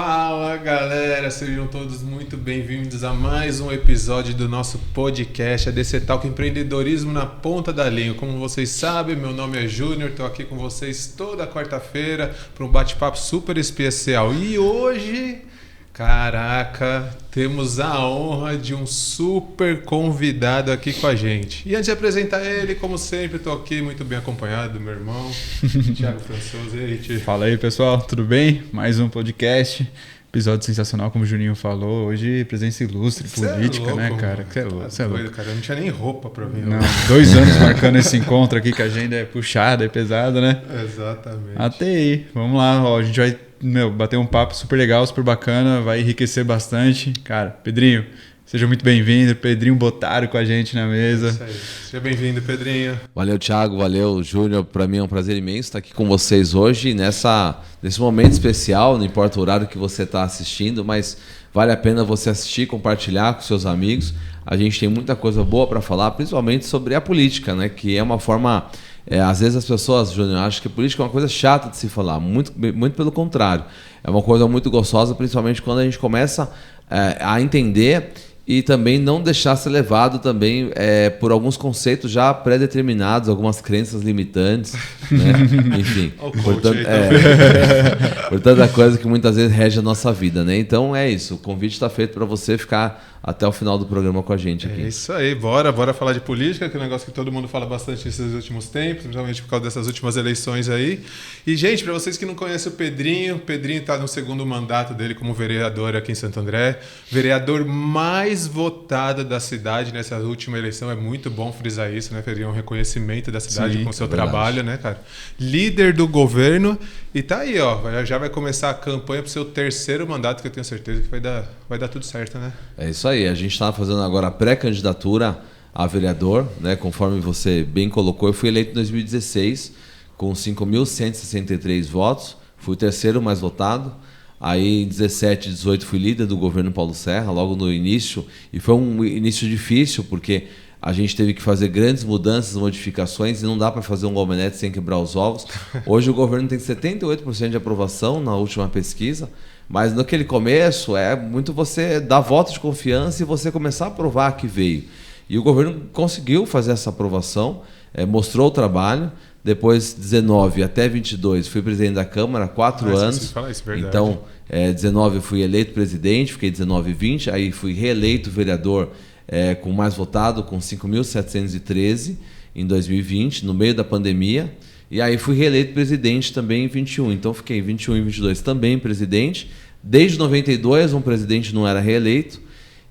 Fala galera, sejam todos muito bem-vindos a mais um episódio do nosso podcast ADC Talk Empreendedorismo na Ponta da Língua. Como vocês sabem, meu nome é Júnior, estou aqui com vocês toda quarta-feira para um bate-papo super especial. E hoje, caraca, temos a honra de um super convidado aqui com a gente. E antes de apresentar ele, como sempre, estou aqui muito bem acompanhado do meu irmão, Thiago Françoso. E aí, Thiago? Fala aí, pessoal, tudo bem? Mais um podcast, episódio sensacional, como o Juninho falou. Hoje, presença ilustre, política, louco, né, cara? Você é louco, você é louco. Cara, eu não tinha nem roupa pra vir. Não, 2 anos marcando esse encontro aqui, que a agenda é puxada, é pesada, né? Exatamente. Até aí, vamos lá, ó, a gente vai bater um papo super legal, super bacana, vai enriquecer bastante. Cara, Pedrinho, seja muito bem-vindo. Pedrinho Bottaro com a gente na mesa. Isso aí. Seja bem-vindo, Pedrinho. Valeu, Thiago. Valeu, Júnior. Para mim é um prazer imenso estar aqui com vocês hoje nesse momento especial. Não importa o horário que você está assistindo, mas vale a pena você assistir, compartilhar com seus amigos. A gente tem muita coisa boa para falar, principalmente sobre a política, né? Que é uma forma... às vezes as pessoas, Júnior, acham que a política é uma coisa chata de se falar. Muito, muito pelo contrário. É uma coisa muito gostosa, principalmente quando a gente começa a entender e também não deixar ser levado também por alguns conceitos já pré-determinados, algumas crenças limitantes, né? Enfim, portanto, a coisa que muitas vezes rege a nossa vida, né? Então é isso, o convite está feito para você ficar até o final do programa com a gente aqui. É isso aí, bora falar de política, que é um negócio que todo mundo fala bastante nesses últimos tempos, principalmente por causa dessas últimas eleições aí. E, gente, para vocês que não conhecem o Pedrinho está no segundo mandato dele como vereador aqui em Santo André, vereador mais votado da cidade nessa última eleição. É muito bom frisar isso, né, Pedrinho? Um reconhecimento da cidade. Sim, com o seu trabalho, né, cara? Líder do governo. E tá aí, ó, já vai começar a campanha pro seu terceiro mandato, que eu tenho certeza que vai dar tudo certo, né? É isso aí, a gente está fazendo agora a pré-candidatura a vereador, né? Conforme você bem colocou, eu fui eleito em 2016 com 5.163 votos, fui o terceiro mais votado. Aí em 17, 18 fui líder do governo Paulo Serra, logo no início, e foi um início difícil, porque a gente teve que fazer grandes mudanças, modificações, e não dá para fazer um almenete sem quebrar os ovos. Hoje o governo tem 78% de aprovação na última pesquisa, mas naquele começo é muito você dar voto de confiança e você começar a provar que veio. E o governo conseguiu fazer essa aprovação, mostrou o trabalho. Depois, 19 até 22, fui presidente da Câmara, 4 anos. Fala isso, verdade. Então, 19 eu fui eleito presidente, fiquei 19 e 20, aí fui reeleito vereador com mais votado, com 5.713 em 2020, no meio da pandemia. E aí fui reeleito presidente também em 21. Então fiquei em 21 e 22 também presidente. Desde 92 um presidente não era reeleito.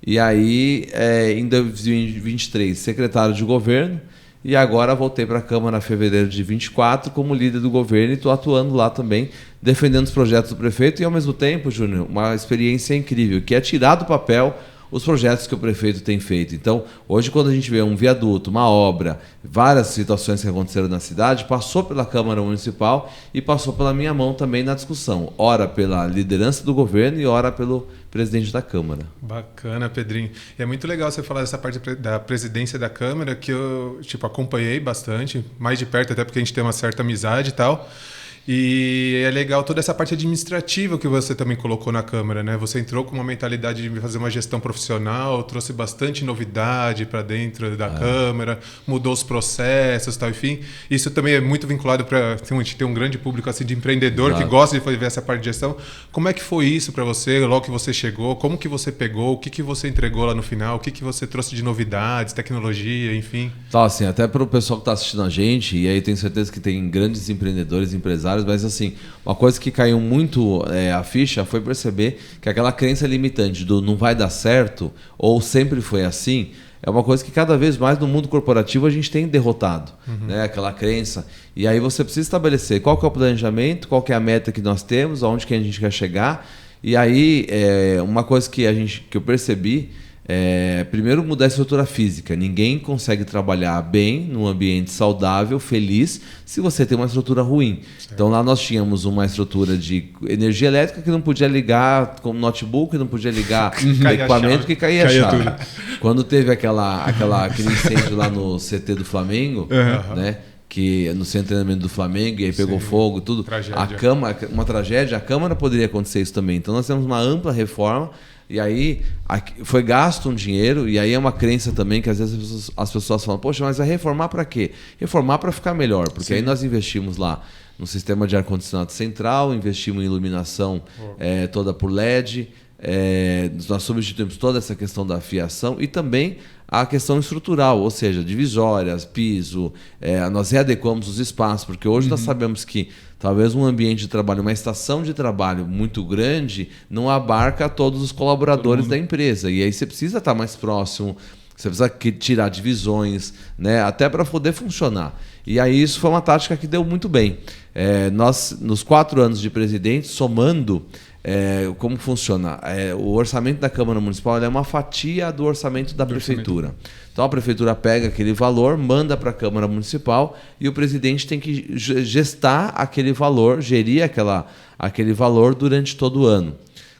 E aí em 2023 secretário de governo. E agora voltei para a Câmara em fevereiro de 24 como líder do governo e estou atuando lá também, defendendo os projetos do prefeito e ao mesmo tempo, Júnior, uma experiência incrível, que é tirar do papel os projetos que o prefeito tem feito. Então, hoje, quando a gente vê um viaduto, uma obra, várias situações que aconteceram na cidade, passou pela Câmara Municipal e passou pela minha mão também na discussão. Ora pela liderança do governo e ora pelo presidente da Câmara. Bacana, Pedrinho. E é muito legal você falar dessa parte da presidência da Câmara, que eu acompanhei bastante, mais de perto, até porque a gente tem uma certa amizade e tal. E é legal toda essa parte administrativa que você também colocou na Câmara, né? Você entrou com uma mentalidade de fazer uma gestão profissional, trouxe bastante novidade para dentro da Câmara, mudou os processos, tal, enfim. Isso também é muito vinculado para a gente ter um grande público assim de empreendedor. Exato. Que gosta de ver essa parte de gestão. Como é que foi isso para você, logo que você chegou? Como que você pegou? O que você entregou lá no final? O que você trouxe de novidades, tecnologia, enfim? Então, assim, até para o pessoal que está assistindo a gente, e aí tenho certeza que tem grandes empreendedores, empresários, mas assim, uma coisa que caiu muito a ficha foi perceber que aquela crença limitante do não vai dar certo ou sempre foi assim, é uma coisa que cada vez mais no mundo corporativo a gente tem derrotado, né? Aquela crença. E aí você precisa estabelecer qual que é o planejamento, qual que é a meta que nós temos, aonde que a gente quer chegar. E aí, uma coisa que eu percebi primeiro mudar a estrutura física. Ninguém consegue trabalhar bem num ambiente saudável, feliz, se você tem uma estrutura ruim. Certo. Então lá nós tínhamos uma estrutura de energia elétrica que não podia ligar com notebook, não podia ligar equipamento que caía a chave. Quando teve aquele incêndio lá no CT do Flamengo, né? que no centro de treinamento do Flamengo, e aí pegou fogo, tudo. Uma tragédia, a Câmara poderia acontecer isso também. Então nós temos uma ampla reforma, e aí foi gasto um dinheiro, e aí é uma crença também que às vezes as pessoas falam, poxa, mas vai reformar para quê? Reformar para ficar melhor, porque aí nós investimos lá no sistema de ar-condicionado central, investimos em iluminação toda por LED, nós substituímos toda essa questão da fiação e também a questão estrutural, ou seja, divisórias, piso, nós readequamos os espaços, porque hoje nós sabemos que talvez um ambiente de trabalho, uma estação de trabalho muito grande, não abarca todos os colaboradores da empresa, e aí você precisa estar mais próximo, você precisa tirar divisões, né, até para poder funcionar. E aí isso foi uma tática que deu muito bem. Nós, nos 4 anos de presidente, somando como funciona? O orçamento da Câmara Municipal é uma fatia do orçamento da Prefeitura. Então a Prefeitura pega aquele valor, manda para a Câmara Municipal e o presidente tem que gestar aquele valor, gerir aquele valor durante todo o ano.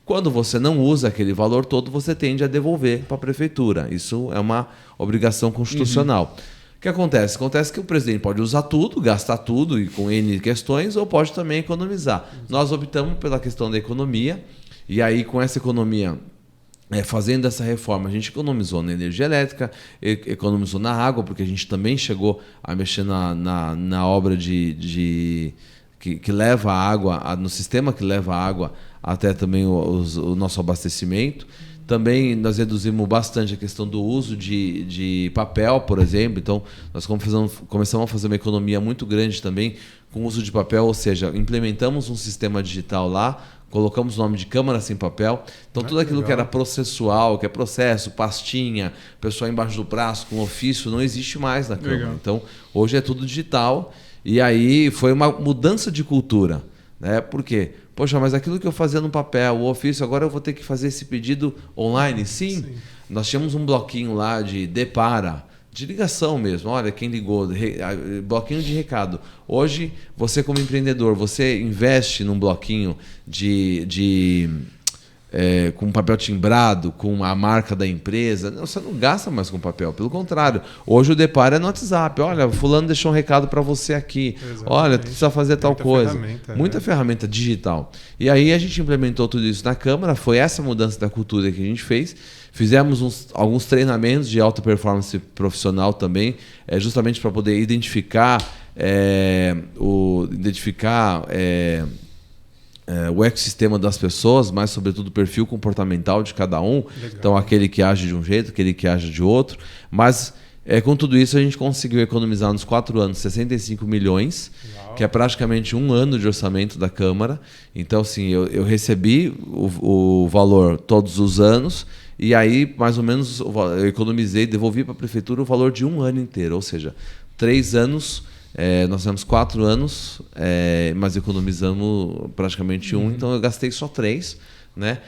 Quando você não usa aquele valor todo, você tende a devolver para a Prefeitura. Isso é uma obrigação constitucional. O que acontece? Acontece que o presidente pode usar tudo, gastar tudo e com N questões, ou pode também economizar. Nós optamos pela questão da economia, e aí com essa economia, fazendo essa reforma, a gente economizou na energia elétrica, economizou na água, porque a gente também chegou a mexer na obra que leva a água, no sistema que leva a água até também o nosso abastecimento. Também nós reduzimos bastante a questão do uso de papel, por exemplo. Então, nós começamos a fazer uma economia muito grande também com o uso de papel, ou seja, implementamos um sistema digital lá, colocamos o nome de Câmara Sem Papel. Então, tudo aquilo que era processual, que é processo, pastinha, pessoal embaixo do braço, com ofício, não existe mais na Câmara. Legal. Então, hoje é tudo digital. E aí foi uma mudança de cultura, né? Por quê? Poxa, mas aquilo que eu fazia no papel, o ofício, agora eu vou ter que fazer esse pedido online? Sim. Nós tínhamos um bloquinho lá de depara, de ligação mesmo. Olha, quem ligou, bloquinho de recado. Hoje, você como empreendedor, você investe num bloquinho com papel timbrado, com a marca da empresa. Não, você não gasta mais com papel, pelo contrário. Hoje o deparo é no WhatsApp. Olha, fulano deixou um recado para você aqui. Exatamente. Olha, tu precisa fazer tal coisa. Muita ferramenta digital. E aí a gente implementou tudo isso na Câmara. Foi essa mudança da cultura que a gente fez. Fizemos alguns treinamentos de alta performance profissional também, justamente para poder identificar o ecossistema das pessoas, mas sobretudo o perfil comportamental de cada um. Legal. Então, aquele que age de um jeito, aquele que age de outro. Mas, com tudo isso, a gente conseguiu economizar nos 4 anos 65 milhões, Uau. Que é praticamente um ano de orçamento da Câmara. Então, assim, eu recebi o valor todos os anos, e aí, mais ou menos, eu economizei, devolvi para a Prefeitura o valor de um ano inteiro. Ou seja, 3 anos... nós temos 4 anos, mas economizamos praticamente um, então eu gastei só 3, né?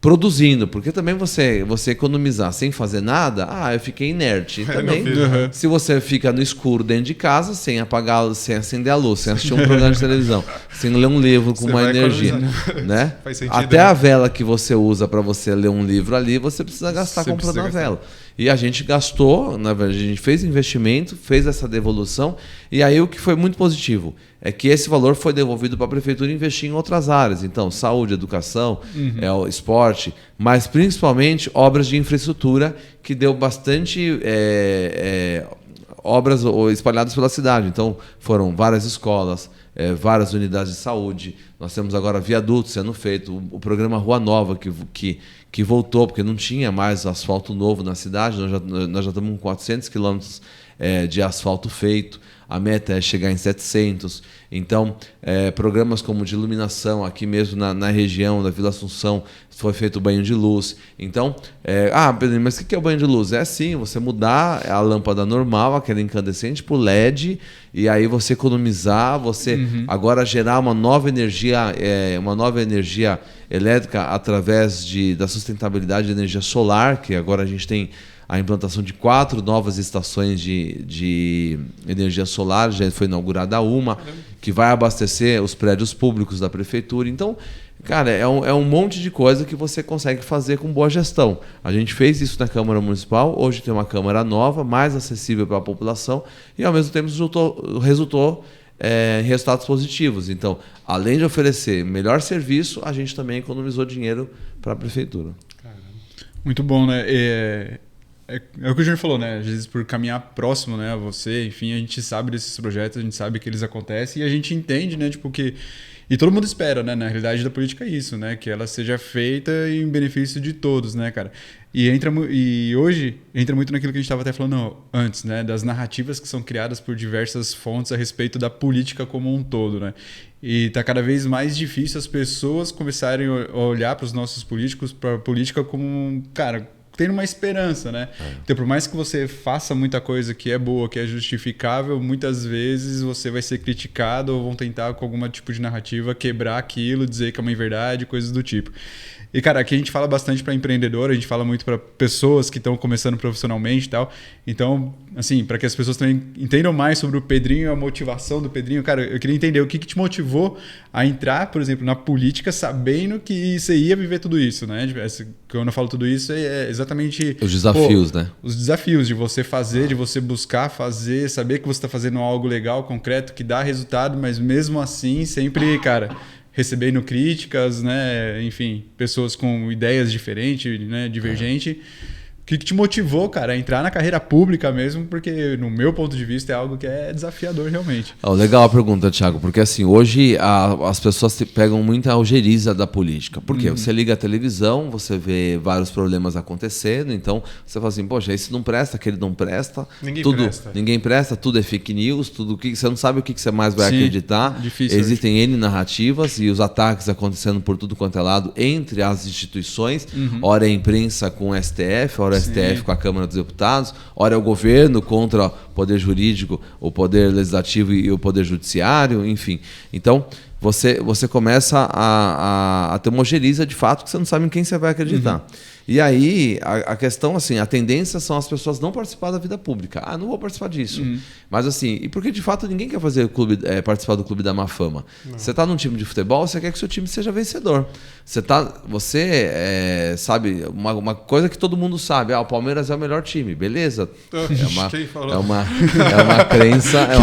Produzindo, porque também você economizar sem fazer nada, eu fiquei inerte. E também, se você fica no escuro dentro de casa, sem apagar, sem acender a luz, sem assistir um programa de televisão, sem ler um livro com uma energia, né? Faz sentido, até a vela que você usa para você ler um livro ali, você precisa gastar comprando a vela. E a gente gastou, na verdade, a gente fez investimento, fez essa devolução, e aí o que foi muito positivo é que esse valor foi devolvido para a Prefeitura investir em outras áreas. Então, saúde, educação, esporte, mas principalmente obras de infraestrutura, que deu bastante obras espalhadas pela cidade. Então, foram várias escolas, várias unidades de saúde. Nós temos agora viadutos sendo feito, o programa Rua Nova, que voltou, porque não tinha mais asfalto novo na cidade. Nós já estamos com 400 quilômetros de asfalto feito. A meta é chegar em 700. Então, programas como de iluminação, aqui mesmo na região da Vila Assunção, foi feito banho de luz. Então, Pedro, mas o que é o banho de luz? É assim, você mudar a lâmpada normal, aquela incandescente, para o LED, e aí você economizar, você agora gerar uma nova energia elétrica através da sustentabilidade de energia solar, que agora a gente tem a implantação de 4 novas estações de energia solar, já foi inaugurada uma, que vai abastecer os prédios públicos da Prefeitura. Então, Cara, é um monte de coisa que você consegue fazer com boa gestão. A gente fez isso na Câmara Municipal, hoje tem uma Câmara nova, mais acessível para a população e, ao mesmo tempo, resultou em resultados positivos. Então, além de oferecer melhor serviço, a gente também economizou dinheiro para a Prefeitura. Muito bom, né? É o que o Júnior falou, né? Às vezes por caminhar próximo, né, a você, enfim, a gente sabe desses projetos, a gente sabe que eles acontecem e a gente entende, né, tipo, que... E todo mundo espera, né? Na realidade da política é isso, né? Que ela seja feita em benefício de todos, né, cara? E hoje entra muito naquilo que a gente estava até falando antes, né? Das narrativas que são criadas por diversas fontes a respeito da política como um todo, né? E tá cada vez mais difícil as pessoas começarem a olhar para os nossos políticos, para a política como, cara, tendo uma esperança, né? Então, por mais que você faça muita coisa que é boa, que é justificável, muitas vezes você vai ser criticado ou vão tentar com algum tipo de narrativa quebrar aquilo, dizer que é uma inverdade, coisas do tipo. E, cara, aqui a gente fala bastante para empreendedor, a gente fala muito para pessoas que estão começando profissionalmente e tal. Então, assim, para que as pessoas também entendam mais sobre o Pedrinho, a motivação do Pedrinho, cara, eu queria entender o que te motivou a entrar, por exemplo, na política sabendo que você ia viver tudo isso, né? Quando eu falo tudo isso, é exatamente... Os desafios, né? Os desafios de você fazer, de você buscar fazer, saber que você está fazendo algo legal, concreto, que dá resultado, mas mesmo assim, sempre, cara... recebendo críticas, né? Enfim, pessoas com ideias diferentes, né? Divergentes. O que te motivou, cara, a entrar na carreira pública mesmo? Porque, no meu ponto de vista, é algo que é desafiador realmente. Legal a pergunta, Thiago, porque assim, hoje as pessoas pegam muita algeriza da política. Por quê? Você liga a televisão, você vê vários problemas acontecendo, então você fala assim, poxa, esse não presta, aquele não presta. Ninguém presta, tudo é fake news, você não sabe o que você mais vai acreditar. Difícil. Existem N narrativas e os ataques acontecendo por tudo quanto é lado entre as instituições. Ora é a imprensa com o STF, ora o STF com a Câmara dos Deputados, ora é o governo contra o poder jurídico, o poder legislativo e o poder judiciário, enfim. Então, você começa a ter uma ojeriza de fato que você não sabe em quem você vai acreditar. E aí, a questão, assim, a tendência são as pessoas não participar da vida pública. Não vou participar disso. Mas assim, e porque de fato ninguém quer fazer participar do clube da má fama. Você está num time de futebol, você quer que seu time seja vencedor. Você sabe, uma coisa que todo mundo sabe, o Palmeiras é o melhor time, beleza. É uma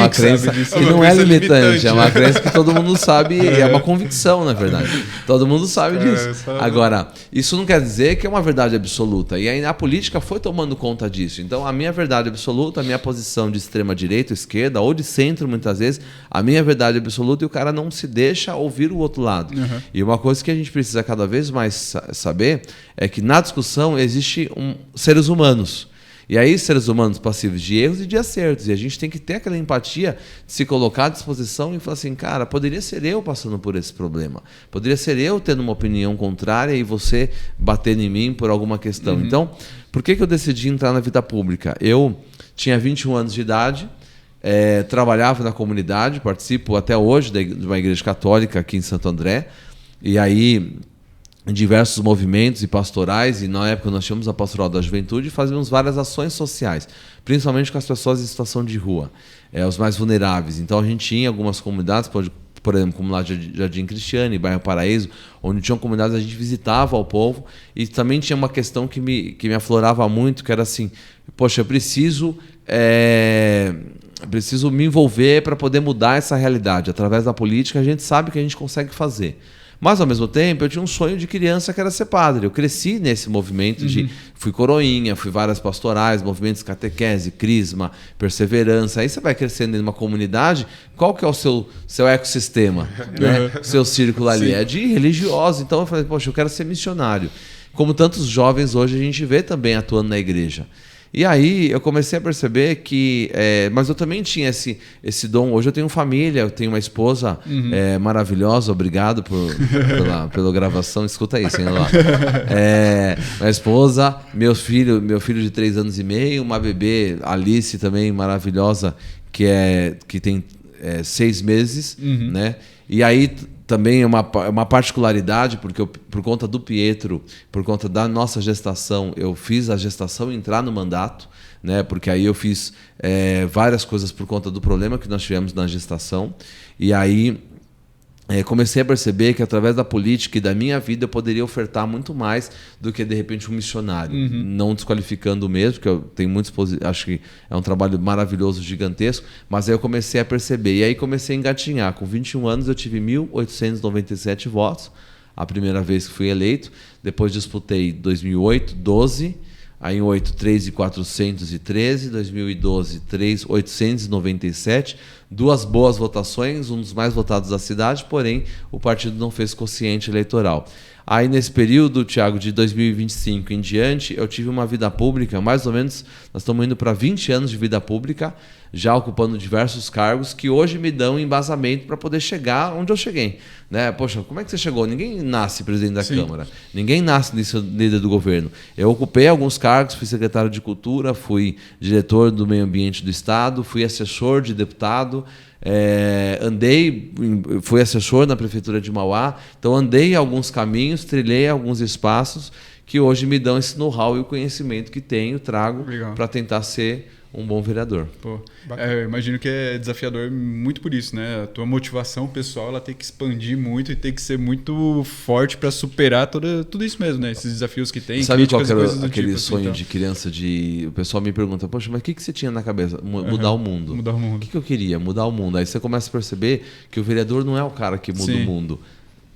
crença que não é limitante, é uma crença que todo mundo sabe, é uma convicção, na verdade. Todo mundo sabe disso. Agora, isso não quer dizer que é uma verdade absoluta. E aí a política foi tomando conta disso. Então, a minha verdade absoluta, a minha posição de extrema-direita, esquerda, ou de centro, muitas vezes, a minha verdade absoluta, e o cara não se deixa ouvir o outro lado. E uma coisa que a gente precisa cada vez mais saber é que na discussão existe seres humanos. E aí, seres humanos passivos de erros e de acertos. E a gente tem que ter aquela empatia de se colocar à disposição e falar assim, cara, poderia ser eu passando por esse problema. Poderia ser eu tendo uma opinião contrária e você batendo em mim por alguma questão. Então, por que eu decidi entrar na vida pública? Eu tinha 21 anos de idade, trabalhava na comunidade, participo até hoje de uma igreja católica aqui em Santo André. E aí... em diversos movimentos e pastorais, e na época nós tínhamos a Pastoral da Juventude e fazíamos várias ações sociais, principalmente com as pessoas em situação de rua, os mais vulneráveis. Então a gente tinha algumas comunidades, por exemplo, como lá de Jardim Cristiane, Bairro Paraíso, onde tinham comunidades, a gente visitava o povo, e também tinha uma questão que me aflorava muito, que era assim, poxa, eu preciso me envolver para poder mudar essa realidade. Através da política a gente sabe que a gente consegue fazer. Mas, ao mesmo tempo, eu tinha um sonho de criança que era ser padre. Eu cresci nesse movimento fui coroinha, fui várias pastorais, movimentos catequese, crisma, perseverança. Aí você vai crescendo em uma comunidade, qual que é o seu ecossistema? Né? O seu círculo ali é de religiosos. Então eu falei, poxa, eu quero ser missionário. Como tantos jovens hoje a gente vê também atuando na igreja. E aí eu comecei a perceber que... mas eu também tinha esse dom. Hoje eu tenho família, eu tenho uma esposa maravilhosa. Obrigado pela gravação. Escuta isso, hein, lá. Minha esposa, meu filho de 3 anos e meio, uma bebê, Alice, também maravilhosa, que tem 6 meses. Né? E aí... também é uma particularidade, porque por conta do Pietro, por conta da nossa gestação, eu fiz a gestação entrar no mandato, né? Porque aí eu fiz várias coisas por conta do problema que nós tivemos na gestação. E aí comecei a perceber que através da política e da minha vida eu poderia ofertar muito mais do que de repente um missionário, não desqualificando o mesmo, porque eu tenho muitos, acho que é um trabalho maravilhoso, gigantesco, mas aí eu comecei a perceber e aí comecei a engatinhar. Com 21 anos eu tive 1.897 votos, a primeira vez que fui eleito. Depois disputei 2008, 12. Aí em 2008, 3.413, 2012, 3.897, 2 boas votações, um dos mais votados da cidade, porém o partido não fez quociente eleitoral. Aí nesse período, Thiago, de 2025 em diante, eu tive uma vida pública, mais ou menos, nós estamos indo para 20 anos de vida pública, já ocupando diversos cargos que hoje me dão embasamento para poder chegar onde eu cheguei. Né? Poxa, como é que você chegou? Ninguém nasce presidente da Câmara, ninguém nasce líder do governo. Eu ocupei alguns cargos, fui secretário de Cultura, fui diretor do Meio Ambiente do Estado, fui assessor de deputado, fui assessor na Prefeitura de Mauá, então andei alguns caminhos, trilhei alguns espaços que hoje me dão esse know-how e o conhecimento que tenho, trago para tentar ser um bom vereador. Pô, eu imagino que é desafiador muito por isso, né? A tua motivação pessoal ela tem que expandir muito e tem que ser muito forte para superar tudo isso mesmo, né? Esses desafios que tem. Sabe qual que era aquele sonho de criança de... O pessoal me pergunta, poxa, mas o que você tinha na cabeça? Mudar o mundo. Mudar o mundo. O que eu queria? Mudar o mundo. Aí você começa a perceber que o vereador não é o cara que muda o mundo.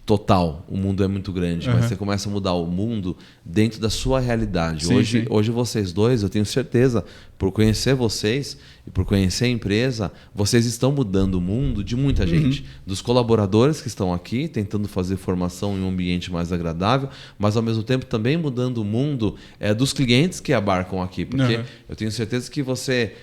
Total, o mundo é muito grande, mas você começa a mudar o mundo dentro da sua realidade. Hoje vocês dois, eu tenho certeza, por conhecer vocês e por conhecer a empresa, vocês estão mudando o mundo de muita gente. Dos colaboradores que estão aqui, tentando fazer formação em um ambiente mais agradável, mas ao mesmo tempo também mudando o mundo dos clientes que abarcam aqui. Porque eu tenho certeza que você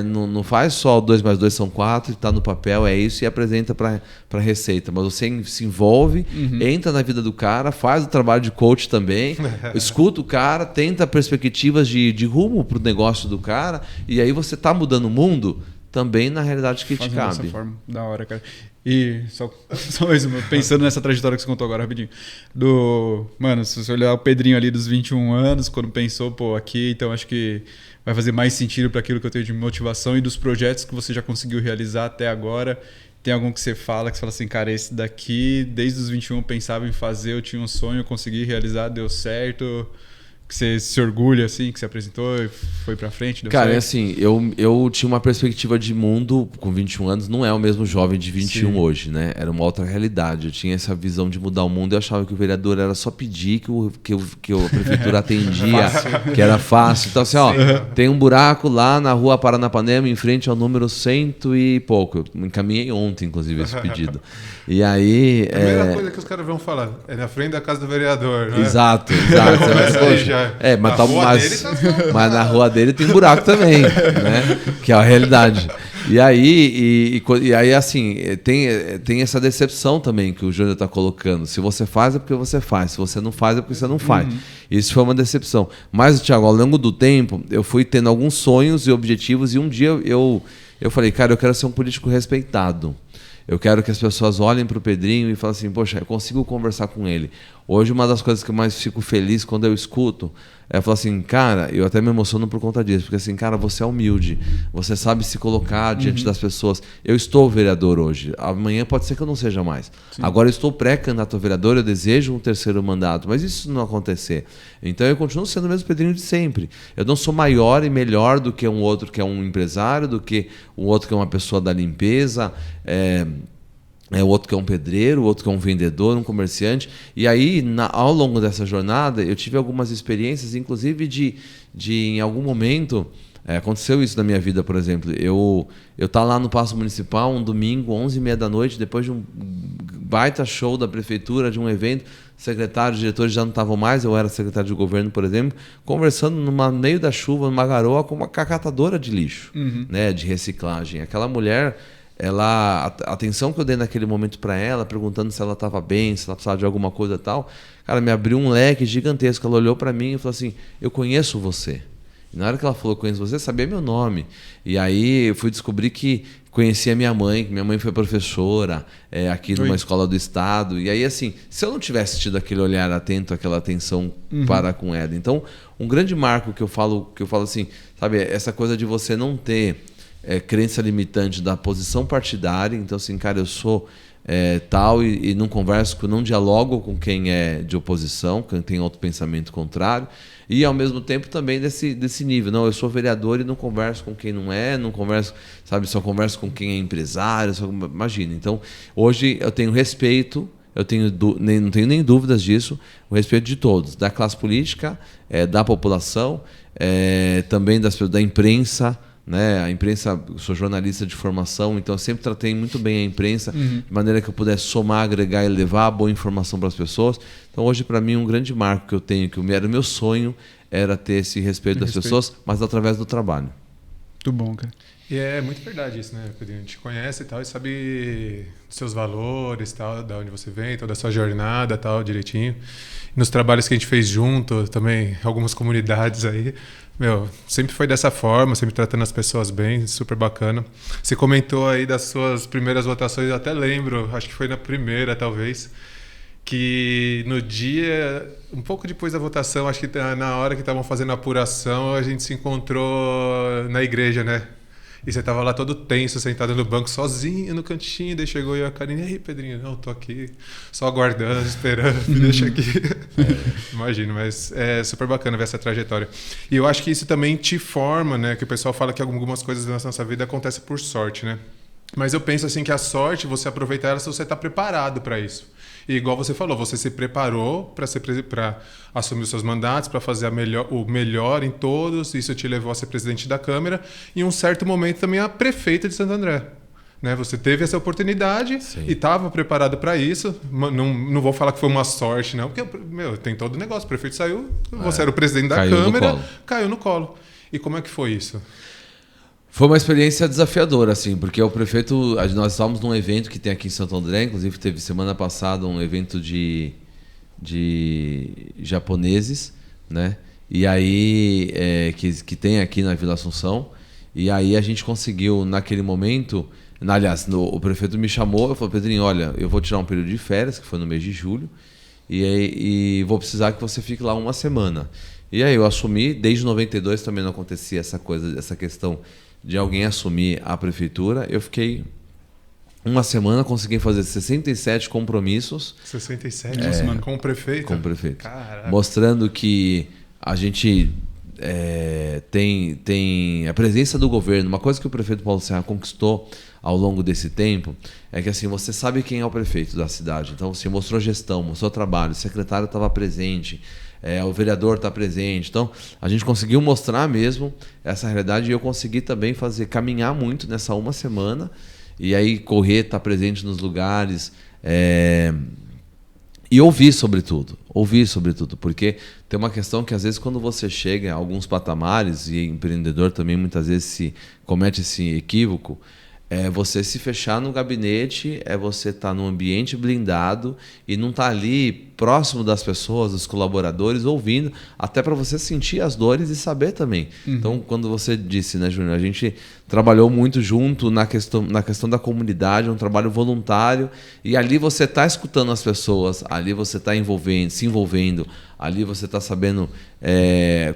não faz só 2 mais 2 são 4, está no papel, é isso, e apresenta para a receita. Mas você se envolve, entra na vida do cara, faz o trabalho de coach também, escuta o cara, tenta perspectivas de rumo para o negócio do cara, e aí você está mudando o mundo também na realidade que te cabe. Dessa forma, da hora, cara. E só mesmo, pensando nessa trajetória que você contou agora rapidinho, mano, se você olhar o Pedrinho ali dos 21 anos, quando pensou, aqui, então acho que vai fazer mais sentido para aquilo que eu tenho de motivação e dos projetos que você já conseguiu realizar até agora. Tem algum que você fala assim, cara, esse daqui, desde os 21 eu pensava em fazer, eu tinha um sonho, eu consegui realizar, deu certo, que você se orgulha, assim, que você apresentou e foi pra frente, deu Cara, certo? assim, eu tinha uma perspectiva de mundo com 21 anos, não é o mesmo jovem de 21 hoje, né? Era uma outra realidade. Eu tinha essa visão de mudar o mundo e eu achava que o vereador era só pedir que a prefeitura atendia, que era fácil. Então, assim, tem um buraco lá na rua Paranapanema, em frente ao número 100 e pouco. Eu encaminhei ontem, inclusive, esse pedido. E aí... A primeira coisa que os caras vão falar é na frente da casa do vereador, né? Exato. Mas na rua dele tem buraco também, né? Que é a realidade. E aí assim, tem essa decepção também que o Júnior está colocando. Se você faz é porque você faz, se você não faz é porque você não faz. Isso foi uma decepção. Mas, Thiago, ao longo do tempo, eu fui tendo alguns sonhos e objetivos e um dia eu falei, cara, eu quero ser um político respeitado. Eu quero que as pessoas olhem para o Pedrinho e falem assim, poxa, eu consigo conversar com ele. Hoje, uma das coisas que eu mais fico feliz quando eu escuto é falar assim, cara, eu até me emociono por conta disso, porque assim, cara, você é humilde, você sabe se colocar diante das pessoas. Eu estou vereador hoje, amanhã pode ser que eu não seja mais. Agora eu estou pré-candidato a vereador, eu desejo um 3º mandato, mas isso não acontecer. Então eu continuo sendo o mesmo Pedrinho de sempre. Eu não sou maior e melhor do que um outro que é um empresário, do que um outro que é uma pessoa da limpeza, o outro que é um pedreiro, o outro que é um vendedor, um comerciante. E aí, ao longo dessa jornada, eu tive algumas experiências, inclusive de em algum momento, aconteceu isso na minha vida, por exemplo. Eu estava lá no Paço Municipal, um domingo, 11h30 da noite, depois de um baita show da prefeitura, de um evento, secretários, diretores já não estavam mais, eu era secretário de governo, por exemplo, conversando no meio da chuva, numa garoa, com uma catadora de lixo, né, de reciclagem. Aquela mulher... a atenção que eu dei naquele momento para ela, perguntando se ela estava bem, se ela precisava de alguma coisa e tal, cara, me abriu um leque gigantesco. Ela olhou para mim e falou assim, eu conheço você. E na hora que ela falou, conheço você, sabia meu nome. E aí eu fui descobrir que conhecia minha mãe, que minha mãe foi professora aqui numa escola do estado. E aí, assim, se eu não tivesse tido aquele olhar atento, aquela atenção para com ela. Então, um grande marco que eu falo assim, sabe, essa coisa de você não ter... crença limitante da posição partidária. Então, assim, cara, eu sou tal, e não converso, não dialogo com quem é de oposição, quem tem outro pensamento contrário, e ao mesmo tempo também desse nível. Não, eu sou vereador e não converso com quem não converso, sabe, só converso com quem é empresário, imagina. Então, hoje eu tenho respeito, não tenho nem dúvidas disso, o respeito de todos, da classe política, da população, também da imprensa, né? A imprensa, eu sou jornalista de formação, então eu sempre tratei muito bem a imprensa, de maneira que eu pudesse somar, agregar e levar boa informação para as pessoas. Então hoje, para mim, um grande marco que eu tenho, que era o meu sonho, era ter esse respeito das pessoas, mas através do trabalho. Muito bom, cara. E é muito verdade isso, né, Pedrinho? A gente conhece e tal, e sabe dos seus valores, tal, da onde você vem, toda a sua jornada, tal, direitinho. E nos trabalhos que a gente fez junto, também, algumas comunidades aí, sempre foi dessa forma, sempre tratando as pessoas bem, super bacana. Você comentou aí das suas primeiras votações, eu até lembro, acho que foi na primeira, talvez, que no dia, um pouco depois da votação, acho que na hora que estavam fazendo a apuração, a gente se encontrou na igreja, né? E você tava lá todo tenso, sentado no banco, sozinho no cantinho, daí chegou eu e a Karine, e aí, Pedrinho, não, tô aqui, só aguardando, esperando, me deixa aqui. Imagino, mas é super bacana ver essa trajetória. E eu acho que isso também te forma, né, que o pessoal fala que algumas coisas da nossa vida acontecem por sorte, né? Mas eu penso assim que a sorte, você aproveitar ela se você está preparado para isso. E igual você falou, você se preparou para assumir os seus mandatos, para fazer o melhor em todos. Isso te levou a ser presidente da Câmara e, em um certo momento, também a prefeita de Santo André. Né? Você teve essa oportunidade e estava preparado para isso. Não vou falar que foi uma sorte, não, porque tem todo o negócio. O prefeito saiu, você era o presidente da Câmara, caiu no colo. E como é que foi isso? Foi uma experiência desafiadora, assim, porque o prefeito, nós estávamos num evento que tem aqui em Santo André, inclusive teve semana passada um evento de japoneses, né? E aí, que tem aqui na Vila Assunção, e aí a gente conseguiu, naquele momento, aliás, o prefeito me chamou, eu falei, Pedrinho, olha, eu vou tirar um período de férias, que foi no mês de julho, e vou precisar que você fique lá uma semana. E aí eu assumi, desde 92 também não acontecia essa questão de alguém assumir a prefeitura. Eu fiquei uma semana, consegui fazer 67 compromissos. 67 com o prefeito? Com o prefeito. Caraca. Mostrando que a gente tem a presença do governo. Uma coisa que o prefeito Paulo Serra conquistou ao longo desse tempo é que assim, você sabe quem é o prefeito da cidade. Então você mostrou gestão, mostrou trabalho, o secretário estava presente, o vereador está presente. Então, a gente conseguiu mostrar mesmo essa realidade e eu consegui também caminhar muito nessa uma semana e aí correr, estar presente nos lugares e ouvir sobretudo, porque tem uma questão que às vezes quando você chega a alguns patamares, e empreendedor também muitas vezes comete esse equívoco, você se fechar no gabinete, você estar num ambiente blindado e não estar ali próximo das pessoas, dos colaboradores, ouvindo, até para você sentir as dores e saber também. Então, quando você disse, né, Júnior, a gente trabalhou muito junto na questão da comunidade, um trabalho voluntário, e ali você está escutando as pessoas, ali você está se envolvendo, ali você está sabendo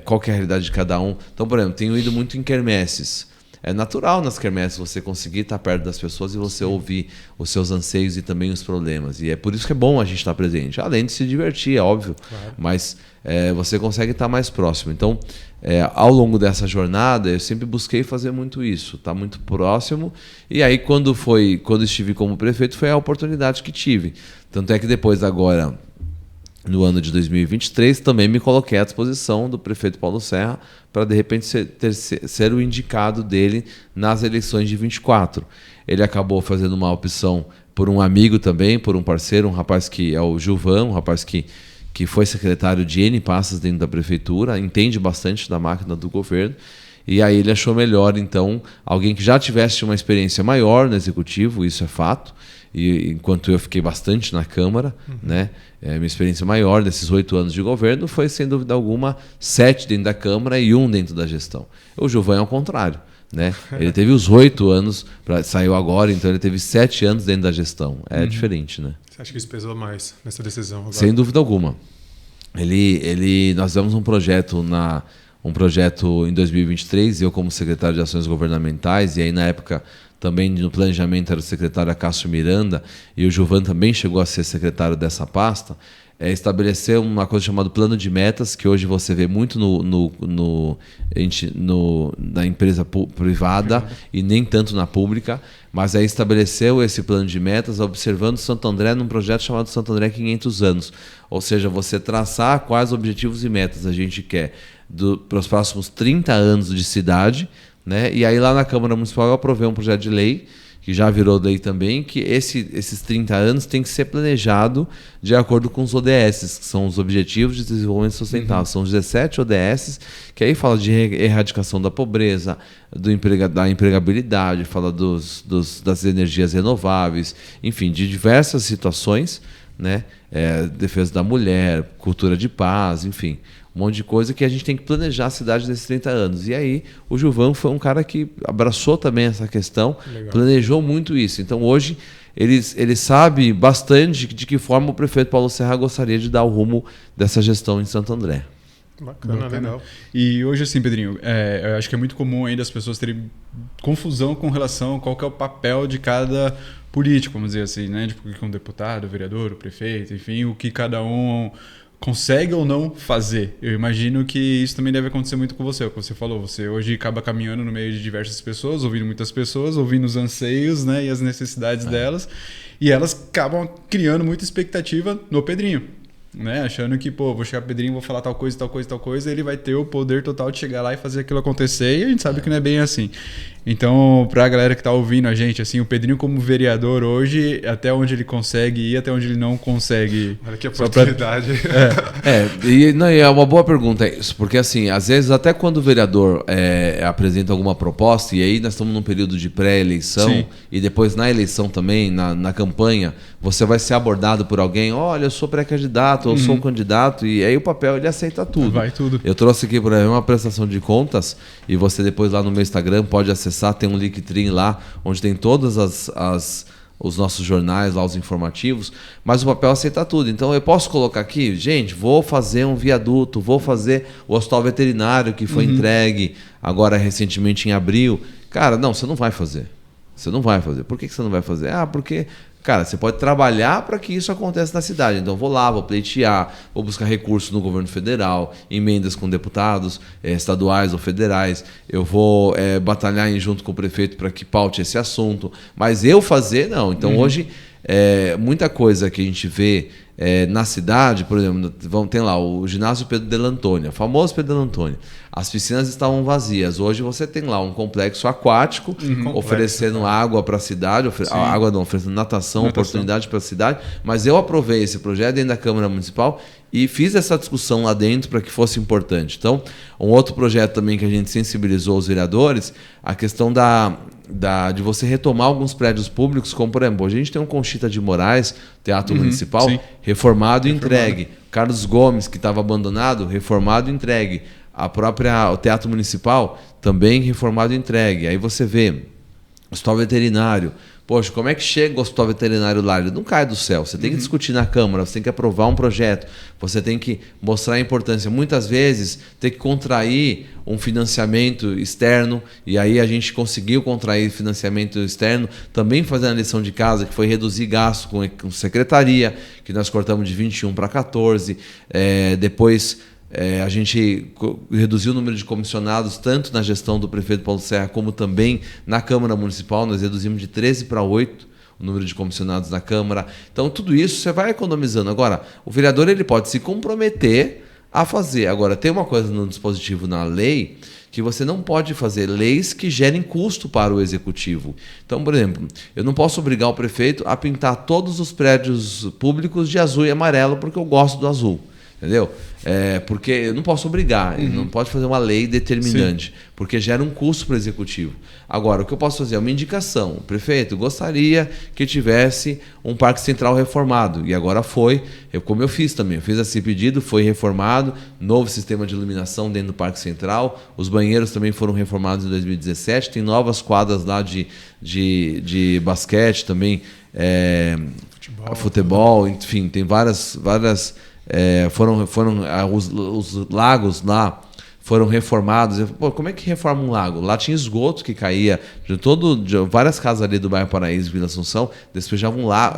qual que é a realidade de cada um. Então, por exemplo, tenho ido muito em quermesses. É natural nas quermesses você conseguir estar perto das pessoas e você ouvir os seus anseios e também os problemas. E é por isso que é bom a gente estar presente. Além de se divertir, é óbvio, claro. Mas você consegue estar mais próximo. Então, ao longo dessa jornada, eu sempre busquei fazer muito isso, estar muito próximo. E aí, quando estive como prefeito, foi a oportunidade que tive. Tanto é que depois, agora, no ano de 2023, também me coloquei à disposição do prefeito Paulo Serra para, de repente, ser o indicado dele nas eleições de 24. Ele acabou fazendo uma opção por um amigo também, por um parceiro, um rapaz que é o Gilvan, um rapaz que foi secretário de N pastas dentro da prefeitura, entende bastante da máquina do governo, e aí ele achou melhor, então, alguém que já tivesse uma experiência maior no executivo, isso é fato, e enquanto eu fiquei bastante na Câmara, né, minha experiência maior desses 8 anos de governo foi, sem dúvida alguma, 7 dentro da Câmara e 1 dentro da gestão. O Gilvan é ao contrário. Né? Ele teve os 8 anos, saiu agora, então ele teve 7 anos dentro da gestão. É diferente, né? Você acha que isso pesou mais nessa decisão agora? Sem dúvida alguma. Nós tivemos um projeto em 2023, eu como secretário de Ações Governamentais, e aí na época também no planejamento era o secretário Cássio Miranda, e o Gilvan também chegou a ser secretário dessa pasta, estabelecer uma coisa chamada plano de metas, que hoje você vê muito na empresa privada e nem tanto na pública, mas aí estabeleceu esse plano de metas observando Santo André num projeto chamado Santo André 500 anos. Ou seja, você traçar quais objetivos e metas a gente quer para os próximos 30 anos de cidade, né? E aí lá na Câmara Municipal eu aprovei um projeto de lei, que já virou lei também, que esses 30 anos tem que ser planejado de acordo com os ODS, que são os Objetivos de Desenvolvimento Sustentável. São os 17 ODS, que aí fala de erradicação da pobreza, da empregabilidade, fala das energias renováveis, enfim, de diversas situações, né? Defesa da mulher, cultura de paz, enfim, um monte de coisa que a gente tem que planejar a cidade nesses 30 anos. E aí o Gilvan foi um cara que abraçou também essa questão, planejou muito isso. Então hoje ele sabe bastante de que forma o prefeito Paulo Serra gostaria de dar o rumo dessa gestão em Santo André. Bacana, legal. E hoje, assim, Pedrinho, eu acho que é muito comum ainda as pessoas terem confusão com relação a qual que é o papel de cada político, vamos dizer assim, né? Tipo, que um deputado, o vereador, o prefeito, enfim, o que cada um consegue ou não fazer. Eu imagino que isso também deve acontecer muito com você, o que você falou. Você hoje acaba caminhando no meio de diversas pessoas, ouvindo muitas pessoas, ouvindo os anseios, né, e as necessidades delas, e elas acabam criando muita expectativa no Pedrinho, né? Achando que, vou chegar pro Pedrinho, vou falar tal coisa, tal coisa, tal coisa, ele vai ter o poder total de chegar lá e fazer aquilo acontecer, e a gente sabe que não é bem assim. Então, pra galera que tá ouvindo a gente, assim, o Pedrinho como vereador hoje, até onde ele consegue ir, até onde ele não consegue. Olha que oportunidade. E é uma boa pergunta isso, porque assim, às vezes até quando o vereador apresenta alguma proposta, e aí nós estamos num período de pré-eleição, e depois na eleição também, na campanha, você vai ser abordado por alguém, olha, eu sou pré-candidato, eu sou um candidato, e aí o papel ele aceita tudo. Vai tudo. Eu trouxe aqui, por exemplo, uma prestação de contas, e você depois lá no meu Instagram pode acessar, tem um Linktree lá, onde tem todas os nossos jornais, lá os informativos, mas o papel aceita tudo. Então eu posso colocar aqui, gente, vou fazer um viaduto, vou fazer o hospital veterinário que foi entregue agora recentemente em abril. Cara, não, você não vai fazer. Você não vai fazer. Por que você não vai fazer? Porque... Cara, você pode trabalhar para que isso aconteça na cidade. Então, vou lá, vou pleitear, vou buscar recursos no governo federal, emendas com deputados estaduais ou federais. Eu vou batalhar junto com o prefeito para que paute esse assunto. Mas eu fazer, não. Então, hoje, muita coisa que a gente vê na cidade, por exemplo, tem lá o ginásio Pedro de Antônio, o famoso Pedro de Antônio. As piscinas estavam vazias. Hoje você tem lá um complexo aquático, oferecendo água para a cidade, oferecendo natação, oportunidade para a cidade. Mas eu aprovei esse projeto dentro da Câmara Municipal e fiz essa discussão lá dentro para que fosse importante. Então, um outro projeto também que a gente sensibilizou os vereadores, a questão de você retomar alguns prédios públicos, como por exemplo, a gente tem um Conchita de Moraes, Teatro Municipal, reformado e entregue. Carlos Gomes, que estava abandonado, reformado e entregue. O Teatro Municipal, também reformado e entregue. Aí você vê hospital veterinário. Poxa, como é que chega o hospital veterinário lá? Ele não cai do céu. Você tem que discutir na Câmara, você tem que aprovar um projeto, você tem que mostrar a importância. Muitas vezes, tem que contrair um financiamento externo, e aí a gente conseguiu contrair financiamento externo, também fazendo a lição de casa, que foi reduzir gasto com secretaria, que nós cortamos de 21 para 14. Depois... a gente reduziu o número de comissionados tanto na gestão do prefeito Paulo Serra como também na Câmara Municipal. Nós reduzimos de 13 para 8 o número de comissionados na Câmara. Então, tudo isso você vai economizando. Agora, o vereador ele pode se comprometer a fazer. Agora, tem uma coisa no dispositivo na lei que você não pode fazer leis que gerem custo para o executivo. Então, por exemplo, eu não posso obrigar o prefeito a pintar todos os prédios públicos de azul e amarelo porque eu gosto do azul. Entendeu? Porque eu não posso obrigar, ele não pode fazer uma lei determinante, porque gera um custo para o executivo. Agora, o que eu posso fazer é uma indicação. O prefeito gostaria que tivesse um parque central reformado, e agora foi, como eu fiz também. Eu fiz esse pedido, foi reformado, novo sistema de iluminação dentro do parque central, os banheiros também foram reformados em 2017, tem novas quadras lá de basquete também, futebol, enfim, tem várias os lagos lá foram reformados. Pô, como é que reforma um lago? Lá tinha esgoto que caía de várias casas ali do bairro Paraíso, Vila Assunção, despejavam lá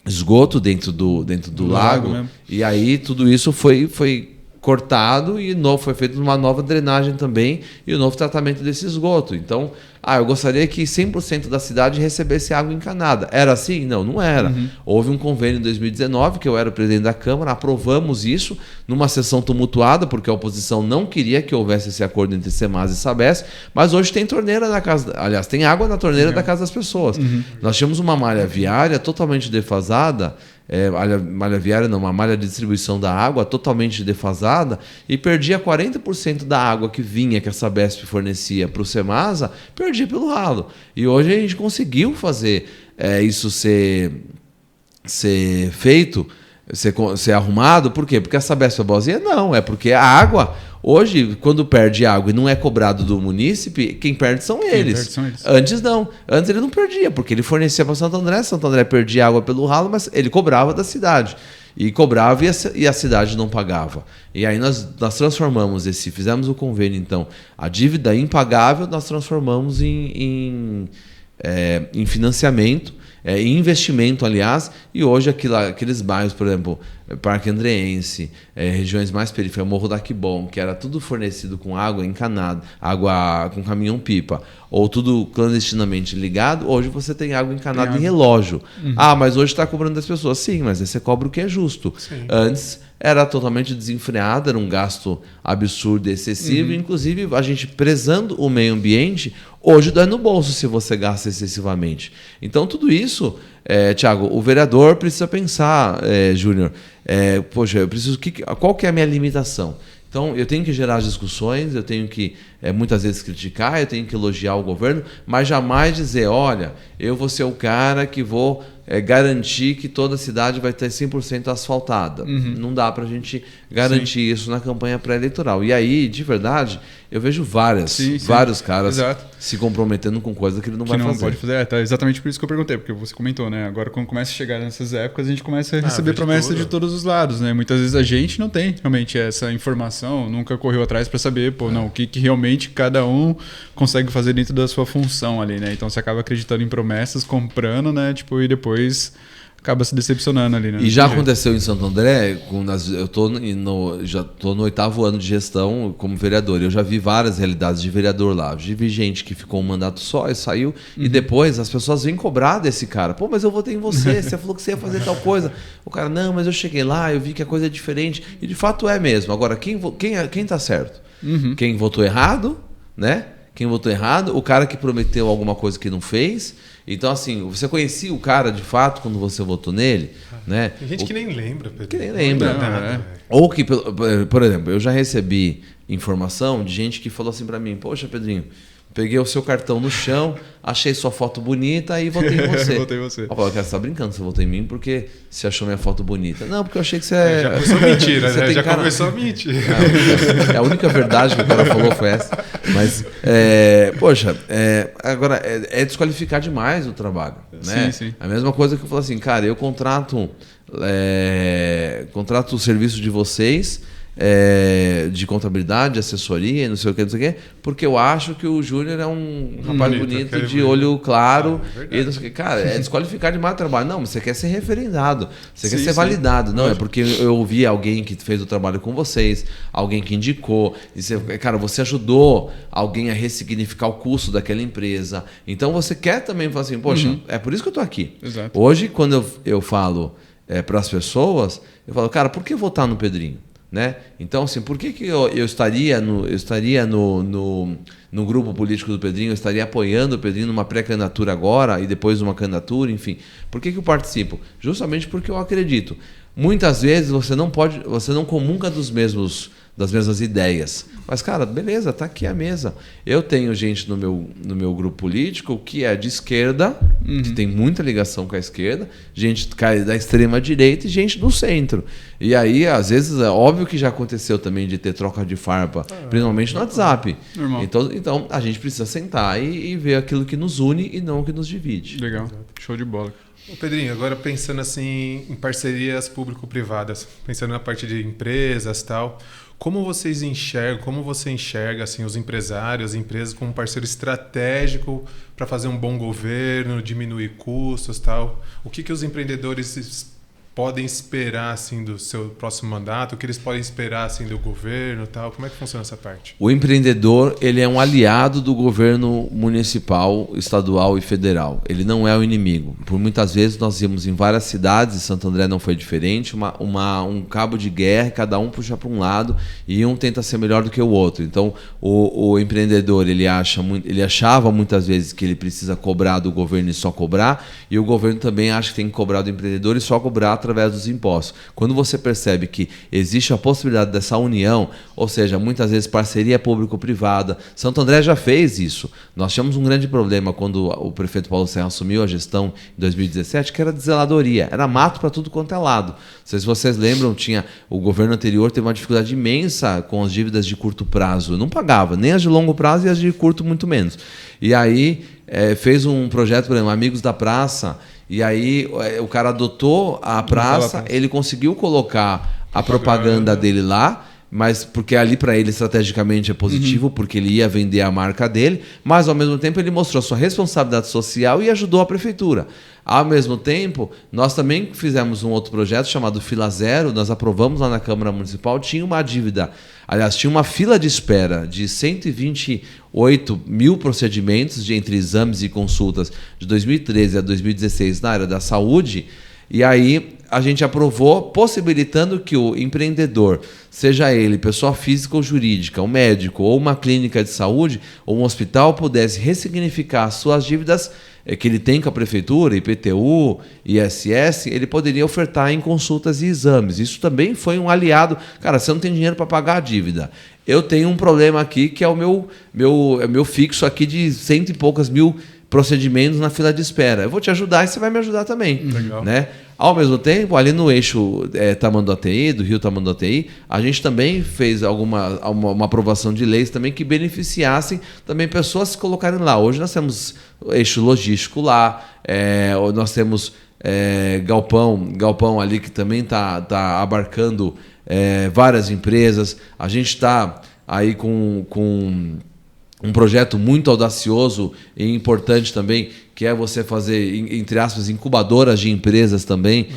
esgoto dentro do lago. Mesmo. E aí tudo isso foi cortado e foi feita uma nova drenagem também e um novo tratamento desse esgoto. Então, eu gostaria que 100% da cidade recebesse água encanada. Era assim? Não, não era. Houve um convênio em 2019, que eu era o presidente da Câmara, aprovamos isso numa sessão tumultuada, porque a oposição não queria que houvesse esse acordo entre Semasa e Sabesp, mas hoje tem torneira na casa, aliás, tem água na torneira da casa das pessoas. Nós tínhamos uma malha viária totalmente defasada, malha viária não, uma malha de distribuição da água totalmente defasada e perdia 40% da água que vinha, que a Sabesp fornecia para o Semasa, perdia pelo ralo. E hoje a gente conseguiu fazer isso ser feito, ser arrumado. Por quê? Porque a Sabesp é boazinha? Não, é porque a água... Hoje, quando perde água e não é cobrado do munícipe, quem perde são eles. Antes não. Antes ele não perdia, porque ele fornecia para Santo André perdia água pelo ralo, mas ele cobrava da cidade. E cobrava e a cidade não pagava. E aí nós transformamos fizemos o convênio, então, a dívida impagável nós transformamos em financiamento, em investimento, aliás, e hoje aqueles bairros, por exemplo, Parque Andreense, regiões mais periféricas, Morro da Quibom, que era tudo fornecido com água encanada, água com caminhão-pipa, ou tudo clandestinamente ligado, hoje você tem água encanada em relógio. Mas hoje está cobrando das pessoas. Sim, mas aí você cobra o que é justo. Sim. Antes era totalmente desenfreado, era um gasto absurdo e excessivo, inclusive a gente prezando o meio ambiente, hoje dói no bolso se você gasta excessivamente. Então tudo isso, Thiago, o vereador precisa pensar, Júnior, poxa, eu preciso, qual que é a minha limitação? Então, eu tenho que gerar as discussões, eu tenho que muitas vezes criticar, eu tenho que elogiar o governo, mas jamais dizer, olha, eu vou ser o cara que vou garantir que toda a cidade vai ter 100% asfaltada. Não dá para a gente garantir isso na campanha pré-eleitoral. E aí, de verdade, eu vejo vários caras se comprometendo com coisa que ele não vai fazer. Pode fazer. Tá exatamente por isso que eu perguntei, porque você comentou, né? Agora, quando começa a chegar nessas épocas, a gente começa a receber promessas de todos os lados, né? Muitas vezes a gente não tem realmente essa informação, nunca correu atrás para saber, o que realmente cada um consegue fazer dentro da sua função ali, né? Então você acaba acreditando em promessas, comprando, né? E depois acaba se decepcionando ali, né? E já aconteceu em Santo André, eu já estou no 8º ano de gestão como vereador. Eu já vi várias realidades de vereador lá. Já vi gente que ficou um mandato só e saiu, e depois as pessoas vêm cobrar desse cara. Pô, mas eu votei em você, você falou que você ia fazer tal coisa. O cara, não, mas eu cheguei lá, eu vi que a coisa é diferente. E de fato é mesmo. Agora, quem tá certo? Quem votou errado, né? Quem votou errado, o cara que prometeu alguma coisa que não fez. Então, assim, você conhecia o cara de fato quando você votou nele? Né? Tem gente que nem lembra, Pedro. Que nem lembra. Ou que, por exemplo, eu já recebi informação de gente que falou assim para mim, poxa, Pedrinho, peguei o seu cartão no chão, achei sua foto bonita e votei em você. Votei em você. Eu falei, cara, você tá brincando, você votou em mim porque você achou minha foto bonita. Não, porque eu achei que você... Já começou a mentira, né? Já começou a mentir. A única verdade que o cara falou foi essa. Mas, agora, é desqualificar demais o trabalho. Né? Sim. A mesma coisa que eu falo assim, cara, eu contrato o serviço de vocês... de contabilidade, de assessoria, não sei o que, porque eu acho que o Júnior é um rapaz bonito, de olho claro, e não sei o que. Cara, é desqualificar demais o trabalho. Não, você quer ser referendado, você quer ser validado. Não, é porque eu ouvi alguém que fez o trabalho com vocês, alguém que indicou, e você ajudou alguém a ressignificar o custo daquela empresa. Então você quer também falar assim, poxa, é por isso que eu estou aqui. Exato. Hoje, quando eu falo para as pessoas, eu falo, cara, por que votar no Pedrinho? Né? Então, assim, por que eu estaria no grupo político do Pedrinho, eu estaria apoiando o Pedrinho numa pré-candidatura agora e depois uma candidatura, enfim? Por que eu participo? Justamente porque eu acredito. Muitas vezes você não comunga das mesmas ideias. Mas, cara, beleza, tá aqui a mesa. Eu tenho gente no meu grupo político que é de esquerda, que tem muita ligação com a esquerda, gente da extrema direita e gente do centro. E aí, às vezes, é óbvio que já aconteceu também de ter troca de farpa, principalmente no WhatsApp. Normal. Então, a gente precisa sentar e ver aquilo que nos une e não o que nos divide. Legal, show de bola. Ô Pedrinho, agora pensando assim em parcerias público-privadas, pensando na parte de empresas e tal, como você enxerga assim os empresários, as empresas como um parceiro estratégico para fazer um bom governo, diminuir custos, tal? O que os empreendedores podem esperar assim do seu próximo mandato? O que eles podem esperar assim do governo, tal? Como é que funciona essa parte? O empreendedor, ele é um aliado do governo municipal, estadual e federal. Ele não é o inimigo. Por muitas vezes nós vimos em várias cidades, e Santo André não foi diferente, um cabo de guerra, cada um puxa para um lado e um tenta ser melhor do que o outro. Então, o empreendedor, ele achava muitas vezes que ele precisa cobrar do governo e só cobrar, e o governo também acha que tem que cobrar do empreendedor e só cobrar através dos impostos. Quando você percebe que existe a possibilidade dessa união, ou seja, muitas vezes parceria público-privada, Santo André já fez isso. Nós tínhamos um grande problema quando o prefeito Paulo Serra assumiu a gestão em 2017, que era de zeladoria, era mato para tudo quanto é lado. Não sei se vocês lembram, o governo anterior teve uma dificuldade imensa com as dívidas de curto prazo, não pagava, nem as de longo prazo e as de curto muito menos. E aí fez um projeto, por exemplo, Amigos da Praça. E aí o cara adotou a praça, ele conseguiu colocar a propaganda dele lá, mas porque ali para ele estrategicamente é positivo, porque ele ia vender a marca dele, mas ao mesmo tempo ele mostrou sua responsabilidade social e ajudou a prefeitura. Ao mesmo tempo, nós também fizemos um outro projeto chamado Fila Zero, nós aprovamos lá na Câmara Municipal, tinha uma dívida, aliás, tinha uma fila de espera de 128 mil procedimentos entre exames e consultas de 2013 a 2016 na área da saúde, e aí a gente aprovou possibilitando que o empreendedor, seja ele pessoa física ou jurídica, um médico ou uma clínica de saúde ou um hospital, pudesse ressignificar suas dívidas que ele tem com a prefeitura, IPTU, ISS, ele poderia ofertar em consultas e exames. Isso também foi um aliado. Cara, você não tem dinheiro para pagar a dívida. Eu tenho um problema aqui que é o meu fixo aqui de 100 e poucas mil procedimentos na fila de espera. Eu vou te ajudar e você vai me ajudar também. Legal. Né? Ao mesmo tempo, ali no eixo Tamanduateí, do Rio Tamanduateí, a gente também fez uma aprovação de leis também que beneficiassem também pessoas se colocarem lá. Hoje nós temos eixo logístico lá, nós temos galpão ali que também tá abarcando várias empresas. A gente está aí com um projeto muito audacioso e importante também, que é você fazer, entre aspas, incubadoras de empresas também,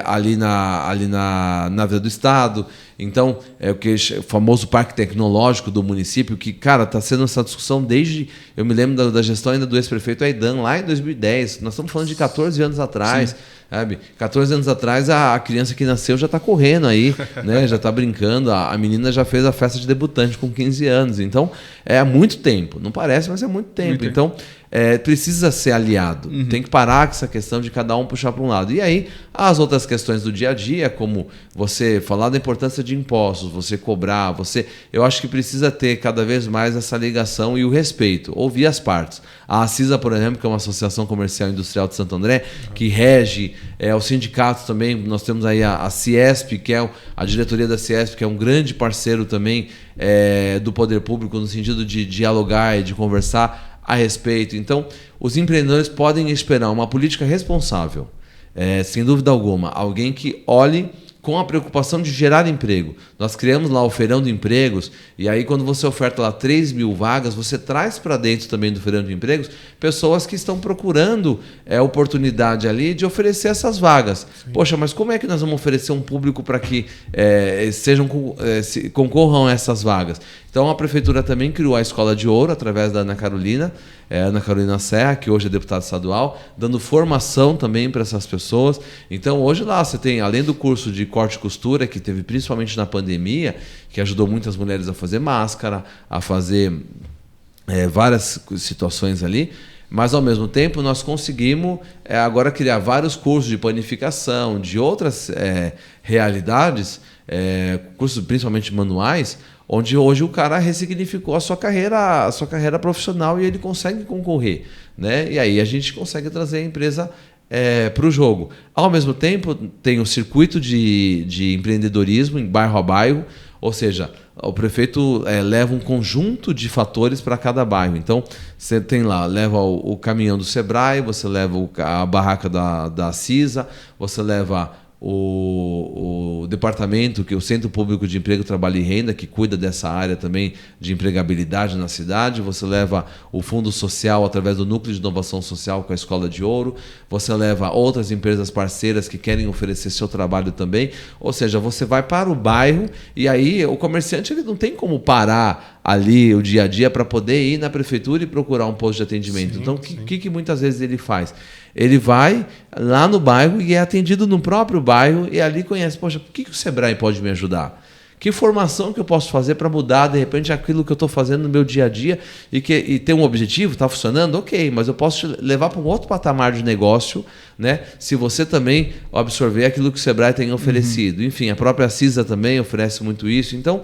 ali na Vila do Estado. Então, o famoso Parque Tecnológico do município, que, cara, está sendo essa discussão desde... Eu me lembro da gestão ainda do ex-prefeito Aidan, lá em 2010. Nós estamos falando de 14 anos atrás. Sim. Sabe? 14 anos atrás, a criança que nasceu já está correndo aí, né? Já está brincando. A menina já fez a festa de debutante com 15 anos. Então, é há muito tempo. Não parece, mas é muito tempo. Então, precisa ser aliado. Tem que parar com essa questão de cada um puxar para um lado. E aí, as outras questões do dia a dia, como você falar da importância de impostos, você cobrar, eu acho que precisa ter cada vez mais essa ligação e o respeito, ouvir as partes. A ACISA, por exemplo, que é uma associação comercial e industrial de Santo André, que rege os sindicatos também. Nós temos aí a Ciesp, que é a diretoria da Ciesp, que é um grande parceiro também do poder público, no sentido de dialogar e de conversar a respeito. Então, os empreendedores podem esperar uma política responsável, sem dúvida alguma, alguém que olhe com a preocupação de gerar emprego. Nós criamos lá o Feirão de Empregos, e aí quando você oferta lá 3 mil vagas, você traz para dentro também do Feirão de Empregos pessoas que estão procurando oportunidade ali de oferecer essas vagas. Sim. Poxa, mas como é que nós vamos oferecer um público para que concorram a essas vagas? Então a Prefeitura também criou a Escola de Ouro, através da Ana Carolina Serra, que hoje é deputada estadual, dando formação também para essas pessoas. Então hoje lá você tem, além do curso de corte e costura, que teve principalmente na pandemia, que ajudou muitas mulheres a fazer máscara, a fazer várias situações ali, mas ao mesmo tempo nós conseguimos agora criar vários cursos de panificação, de outras realidades, cursos principalmente manuais, onde hoje o cara ressignificou a sua carreira profissional e ele consegue concorrer, né? E aí a gente consegue trazer a empresa para o jogo. Ao mesmo tempo, tem o circuito de empreendedorismo em bairro a bairro, Ou seja, o prefeito leva um conjunto de fatores para cada bairro. Então, você tem lá, leva o caminhão do Sebrae, você leva a barraca da CISA, você leva o departamento, que é o Centro Público de Emprego, Trabalho e Renda, que cuida dessa área também de empregabilidade na cidade. Você leva o Fundo Social através do Núcleo de Inovação Social com a Escola de Ouro. Você leva outras empresas parceiras que querem oferecer seu trabalho também. Ou seja, você vai para o bairro e aí o comerciante ele não tem como parar ali o dia a dia para poder ir na prefeitura e procurar um posto de atendimento. Sim, então, o que muitas vezes ele faz? Ele vai lá no bairro e é atendido no próprio bairro e ali conhece, poxa, o que o Sebrae pode me ajudar? Que formação que eu posso fazer para mudar, de repente, aquilo que eu estou fazendo no meu dia a dia e ter um objetivo, está funcionando? Ok, mas eu posso te levar para um outro patamar de negócio, né? Se você também absorver aquilo que o Sebrae tem oferecido. Enfim, a própria CISA também oferece muito isso. Então,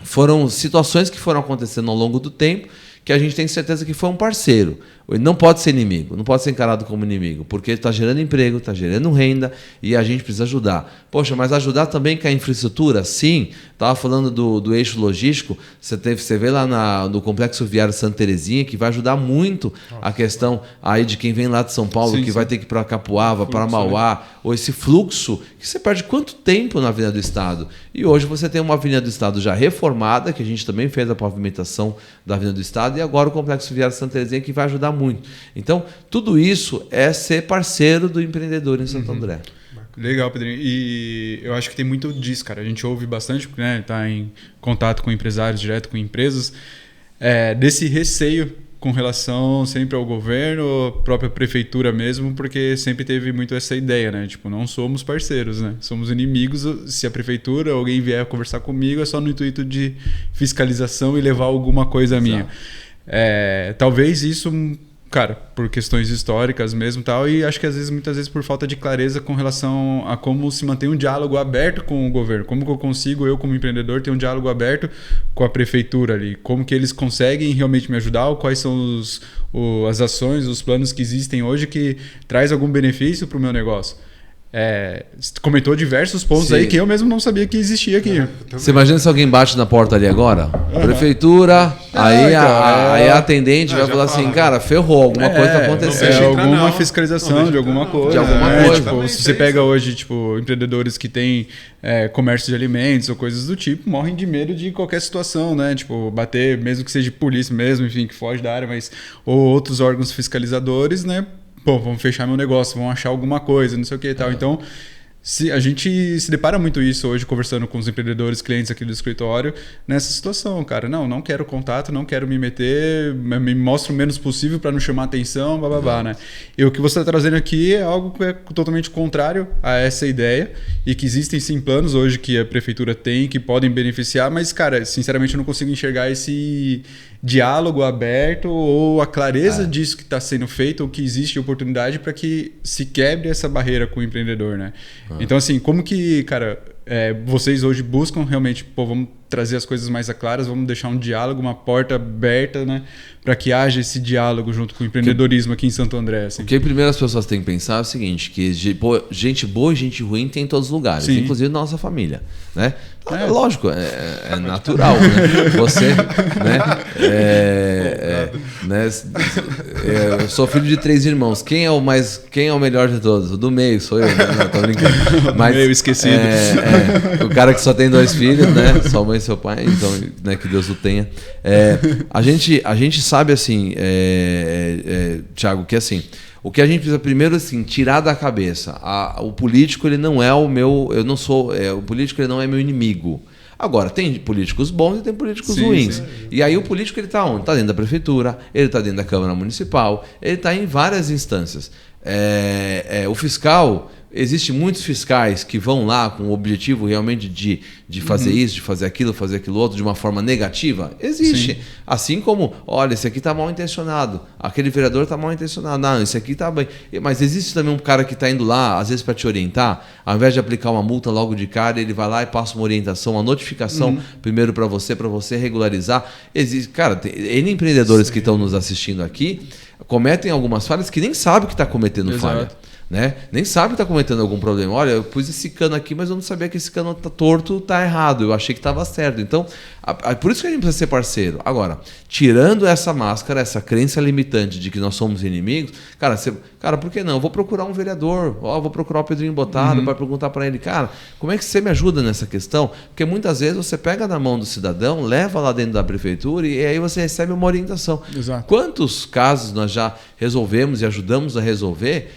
foram situações que foram acontecendo ao longo do tempo que a gente tem certeza que foi um parceiro. Ele não pode ser inimigo, não pode ser encarado como inimigo, porque ele está gerando emprego, está gerando renda e a gente precisa ajudar. Poxa, mas ajudar também com a infraestrutura? Sim. Estava falando do eixo logístico, você vê lá no Complexo Viário Santa Terezinha, que vai ajudar muito a questão aí de quem vem lá de São Paulo, vai ter que ir para Capuava, para Mauá, ou esse fluxo, que você perde quanto tempo na Avenida do Estado? E hoje você tem uma Avenida do Estado já reformada, que a gente também fez a pavimentação da Avenida do Estado, e agora o Complexo Viário Santa Terezinha, que vai ajudar muito. Então, tudo isso é ser parceiro do empreendedor em Santo André. Legal, Pedrinho. E eu acho que tem muito disso, cara. A gente ouve bastante, né? Tá em contato com empresários, direto com empresas, desse receio com relação sempre ao governo, própria prefeitura mesmo, porque sempre teve muito essa ideia, né? Tipo, não somos parceiros, né? Somos inimigos. Se a prefeitura, alguém vier conversar comigo, é só no intuito de fiscalização e levar alguma coisa minha. Talvez isso, cara, por questões históricas mesmo tal, e acho que muitas vezes por falta de clareza com relação a como se mantém um diálogo aberto com o governo, como que eu consigo, eu como empreendedor, ter um diálogo aberto com a prefeitura ali, como que eles conseguem realmente me ajudar, ou quais são as ações, os planos que existem hoje que traz algum benefício para o meu negócio. Comentou diversos pontos aí que eu mesmo não sabia que existia aqui. Você imagina se alguém bate na porta ali agora? Prefeitura, aí a atendente vai falar assim, cara, ferrou, alguma coisa tá acontecendo. Alguma fiscalização de alguma coisa. De alguma coisa. Tipo, se você pega hoje empreendedores que têm comércio de alimentos ou coisas do tipo, morrem de medo de qualquer situação, né? Tipo, bater, mesmo que seja de polícia mesmo, enfim, que foge da área, mas ou outros órgãos fiscalizadores, né? Pô, vamos fechar meu negócio, vamos achar alguma coisa, não sei o que e tal. Então, a gente se depara muito isso hoje, conversando com os empreendedores, clientes aqui do escritório, nessa situação, cara. Não quero contato, não quero me meter, me mostro o menos possível para não chamar atenção, bababá, né? E o que você está trazendo aqui é algo que é totalmente contrário a essa ideia e que existem sim planos hoje que a prefeitura tem, que podem beneficiar, mas, cara, sinceramente eu não consigo enxergar esse diálogo aberto ou a clareza disso que está sendo feito ou que existe oportunidade para que se quebre essa barreira com o empreendedor, né? Então, assim, como que, cara, vocês hoje buscam realmente, vamos trazer as coisas mais claras, vamos deixar um diálogo, uma porta aberta, né, para que haja esse diálogo junto com o empreendedorismo aqui em Santo André. Assim. O que primeiro as pessoas têm que pensar é o seguinte, que gente boa e gente ruim tem em todos os lugares, Sim. inclusive na nossa família, né? Lógico, é natural, né? Você, né? Eu sou filho de 3 irmãos. Quem é o melhor de todos? O do meio sou eu. Não, tô brincando. Mas, meio esquecido. O cara que só tem 2 filhos, né? Sua mãe e seu pai, então, né, que Deus o tenha. A gente sabe assim, Thiago, que assim, o que a gente precisa primeiro assim, tirar da cabeça, o político ele não é o meu, eu não sou, o político ele não é meu inimigo. Agora, tem políticos bons e tem políticos ruins. Sim. E aí o político ele está onde? Está dentro da prefeitura, ele está dentro da Câmara Municipal, ele está em várias instâncias. O fiscal, existem muitos fiscais que vão lá com o objetivo realmente de fazer isso, de fazer aquilo outro de uma forma negativa? Existe. Sim. Assim como, olha, esse aqui está mal intencionado, aquele vereador está mal intencionado, não, esse aqui está bem. Mas existe também um cara que está indo lá, às vezes para te orientar, ao invés de aplicar uma multa logo de cara, ele vai lá e passa uma orientação, uma notificação primeiro para você regularizar. Existe, cara, tem N empreendedores que estão nos assistindo aqui, cometem algumas falhas que nem sabem que está cometendo falha. né? Nem sabe que está cometendo algum problema. Olha, eu pus esse cano aqui, mas eu não sabia que esse cano tá torto, tá errado. Eu achei que estava certo. Então, por isso que a gente precisa ser parceiro. Agora, tirando essa máscara, essa crença limitante de que nós somos inimigos, cara, por que não? Eu vou procurar um vereador, vou procurar o Pedrinho Bottado, vai perguntar para ele, cara, como é que você me ajuda nessa questão? Porque muitas vezes você pega na mão do cidadão, leva lá dentro da prefeitura e aí você recebe uma orientação. Exato. Quantos casos nós já resolvemos e ajudamos a resolver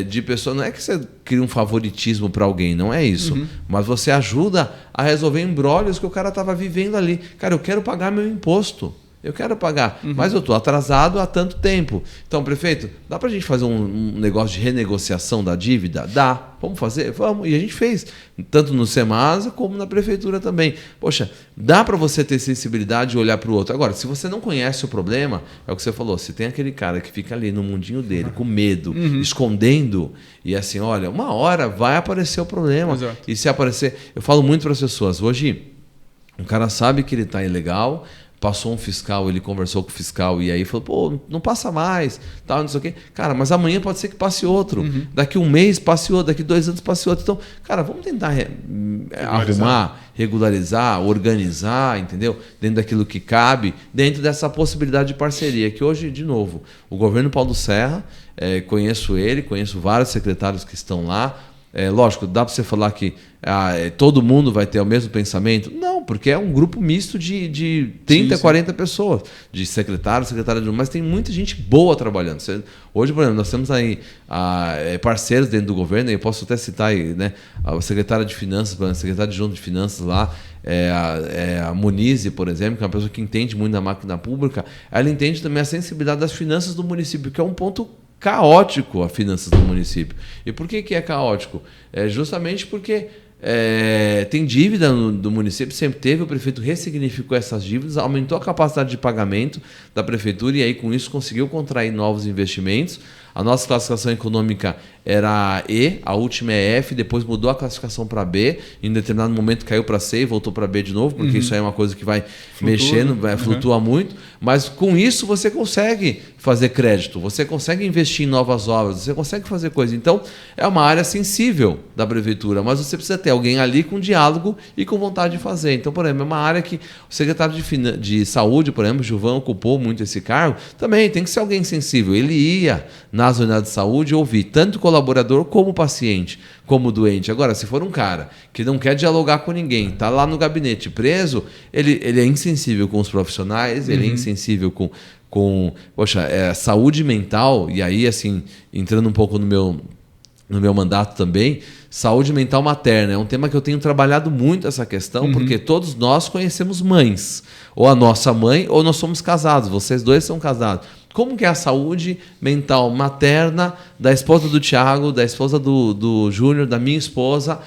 de pessoa, não é que você cria um favoritismo para alguém, não é isso, mas você ajuda a resolver imbróglios que o cara estava vivendo ali. Cara, eu quero pagar meu imposto, eu quero pagar, mas eu estou atrasado há tanto tempo. Então, prefeito, dá para a gente fazer um negócio de renegociação da dívida? Dá, vamos fazer? Vamos, e a gente fez, tanto no Semasa como na prefeitura também. Poxa, dá para você ter sensibilidade e olhar para o outro. Agora, se você não conhece o problema, é o que você falou, se tem aquele cara que fica ali no mundinho dele, com medo, escondendo, e assim, olha, uma hora vai aparecer o problema. Exato. E se aparecer, eu falo muito para as pessoas, hoje, o cara sabe que ele está ilegal, passou um fiscal, ele conversou com o fiscal e aí falou, pô, não passa mais, tal, não sei o quê. Cara, mas amanhã pode ser que passe outro. Daqui um mês passe outro, daqui 2 anos passe outro. Então, cara, vamos tentar arrumar, regularizar, organizar, entendeu? Dentro daquilo que cabe, dentro dessa possibilidade de parceria, que hoje, de novo, o governo Paulo Serra, conheço ele, conheço vários secretários que estão lá. Lógico, dá para você falar que todo mundo vai ter o mesmo pensamento? Não, porque é um grupo misto de 30, sim. 40 pessoas, de secretário de... Mas tem muita gente boa trabalhando. Hoje, por exemplo, nós temos aí parceiros dentro do governo, eu posso até citar aí, né, a secretária de Finanças, a secretária adjunta de Finanças lá, a Munize, por exemplo, que é uma pessoa que entende muito da máquina pública, ela entende também a sensibilidade das finanças do município, que é um ponto caótico a finanças do município. E por que é caótico? Justamente porque tem dívida do município, sempre teve, o prefeito ressignificou essas dívidas, aumentou a capacidade de pagamento da prefeitura e aí com isso conseguiu contrair novos investimentos. A nossa classificação econômica era E, a última é F, depois mudou a classificação para B, em determinado momento caiu para C e voltou para B de novo, porque isso aí é uma coisa que vai mexendo, flutua muito, mas com isso você consegue fazer crédito, você consegue investir em novas obras, você consegue fazer coisa. Então, é uma área sensível da prefeitura, mas você precisa ter alguém ali com diálogo e com vontade de fazer. Então, por exemplo, é uma área que o secretário de Saúde, por exemplo, Gilvan, ocupou muito esse cargo, também tem que ser alguém sensível. Ele ia nas unidades de saúde ouvir tanto o colaborador como o paciente, como o doente. Agora, se for um cara que não quer dialogar com ninguém, está lá no gabinete preso, ele é insensível com os profissionais, ele é insensível com saúde mental, e aí, assim, entrando um pouco no meu mandato também, saúde mental materna. É um tema que eu tenho trabalhado muito essa questão, porque todos nós conhecemos mães, ou a nossa mãe, ou nós somos casados, vocês dois são casados. Como que é a saúde mental materna da esposa do Thiago, da esposa do Júnior, da minha esposa,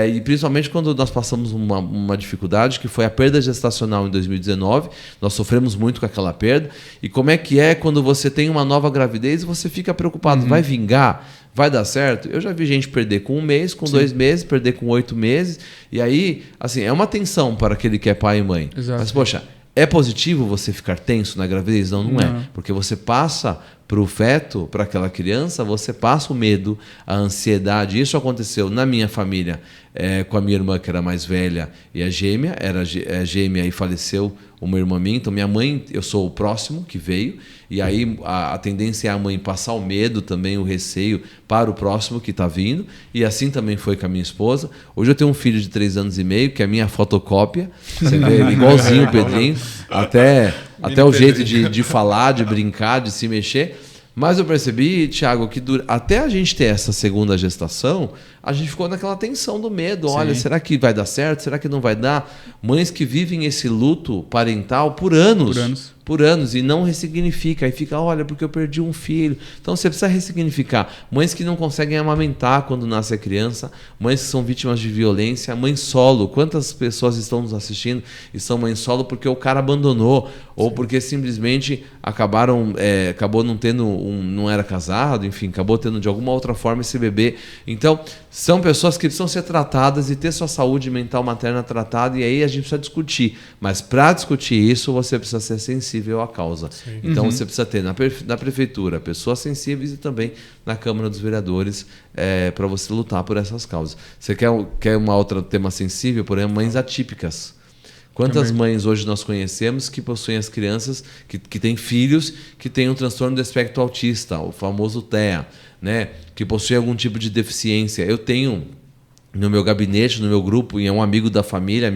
e principalmente quando nós passamos uma dificuldade, que foi a perda gestacional em 2019, nós sofremos muito com aquela perda, e como é que é quando você tem uma nova gravidez e você fica preocupado, vai vingar? Vai dar certo? Eu já vi gente perder com 1 mês, com 2 meses, perder com 8 meses, e aí, assim, é uma tensão para aquele que é pai e mãe. Exato. Mas, poxa, é positivo você ficar tenso na gravidez? Não é. Porque você passa para o feto, para aquela criança, você passa o medo, a ansiedade. Isso aconteceu na minha família com a minha irmã, que era mais velha, e a gêmea, era gêmea e faleceu uma irmã minha. Então, minha mãe, eu sou o próximo que veio, e aí a tendência é a mãe passar o medo também, o receio para o próximo que está vindo, e assim também foi com a minha esposa. Hoje eu tenho um filho de 3 anos e meio, que é a minha fotocópia, você vê ele igualzinho o Pedrinho, até o jeito de falar, de brincar, de se mexer. Mas eu percebi, Thiago, que até a gente ter essa segunda gestação, a gente ficou naquela tensão do medo. Sim. Olha, será que vai dar certo? Será que não vai dar? Mães que vivem esse luto parental por anos e não ressignifica. Aí fica, olha, porque eu perdi um filho. Então você precisa ressignificar. Mães que não conseguem amamentar quando nasce a criança, mães que são vítimas de violência, mãe solo. Quantas pessoas estão nos assistindo e são mãe solo porque o cara abandonou, ou porque simplesmente acabou não tendo não era casado, enfim, acabou tendo de alguma outra forma esse bebê. Então, são pessoas que precisam ser tratadas e ter sua saúde mental materna tratada, e aí a gente precisa discutir. Mas para discutir isso, você precisa ser sensível à causa. Sim. Então você precisa ter na prefeitura pessoas sensíveis e também na Câmara dos Vereadores para você lutar por essas causas. Você quer uma outra tema sensível, por exemplo, mães atípicas. Quantas mães hoje nós conhecemos que possuem as crianças, que têm filhos que têm um transtorno do espectro autista, o famoso TEA, né? Que possuem algum tipo de deficiência. Eu tenho no meu gabinete, no meu grupo, e é um amigo da família,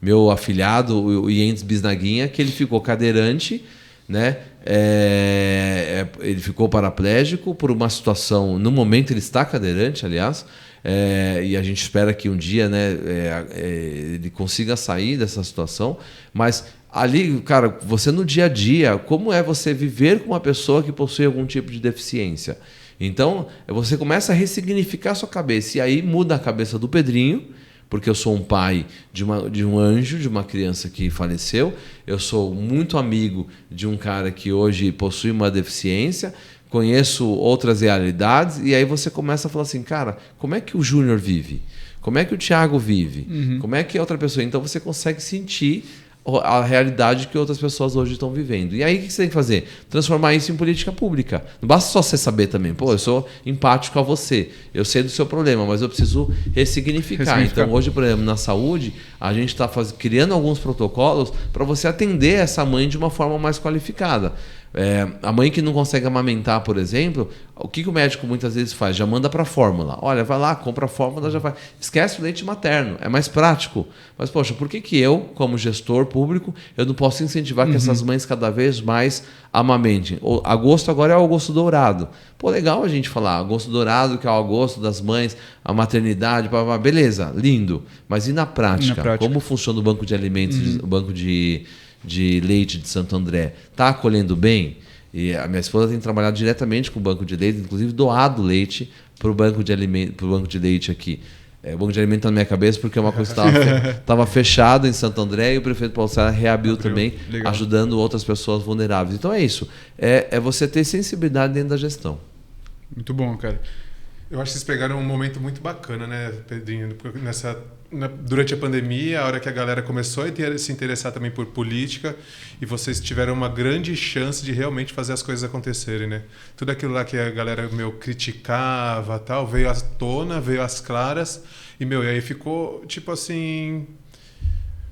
meu afilhado, o Ientes Bisnaguinha, que ele ficou cadeirante, né? Ele ficou paraplégico por uma situação. No momento ele está cadeirante, aliás. E a gente espera que um dia, né, ele consiga sair dessa situação, mas ali, cara, você no dia a dia, como é você viver com uma pessoa que possui algum tipo de deficiência? Então, você começa a ressignificar a sua cabeça, e aí muda a cabeça do Pedrinho, porque eu sou um pai de um anjo, de uma criança que faleceu, eu sou muito amigo de um cara que hoje possui uma deficiência, conheço outras realidades, e aí você começa a falar assim, cara, como é que o Júnior vive? Como é que o Thiago vive? Como é que é outra pessoa? Então você consegue sentir a realidade que outras pessoas hoje estão vivendo. E aí o que você tem que fazer? Transformar isso em política pública. Não basta só você saber também, pô, eu sou empático a você, eu sei do seu problema, mas eu preciso ressignificar. Então hoje, por exemplo, na saúde, a gente está criando alguns protocolos para você atender essa mãe de uma forma mais qualificada. A mãe que não consegue amamentar, por exemplo, o que o médico muitas vezes faz? Já manda para a fórmula. Olha, vai lá, compra a fórmula, já vai. Esquece o leite materno, é mais prático. Mas, poxa, por que eu, como gestor público, eu não posso incentivar que essas mães cada vez mais amamentem? Agosto agora é o agosto dourado. Pô, legal a gente falar, agosto dourado, que é o agosto das mães, a maternidade, beleza, lindo. Mas e na prática? Como funciona o banco de alimentos, o banco de leite de Santo André? Está acolhendo bem? E a minha esposa tem trabalhado diretamente com o banco de leite, inclusive doado leite para o banco de leite aqui. O banco de alimento está na minha cabeça porque é uma coisa que estava fechado em Santo André, e o prefeito Paulo Serra reabriu também, legal, ajudando outras pessoas vulneráveis. Então é isso, é você ter sensibilidade dentro da gestão. Muito bom, cara. Eu acho que vocês pegaram um momento muito bacana, né, Pedrinho? Durante a pandemia, a hora que a galera começou a se interessar também por política, e vocês tiveram uma grande chance de realmente fazer as coisas acontecerem, né? Tudo aquilo lá que a galera criticava, tal, veio à tona, veio às claras, e aí ficou tipo assim,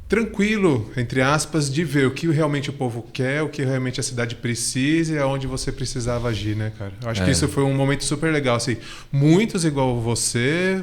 tranquilo, entre aspas, de ver o que realmente o povo quer, o que realmente a cidade precisa e aonde você precisava agir, né, cara? Eu acho que isso foi um momento super legal, assim. Muitos igual você,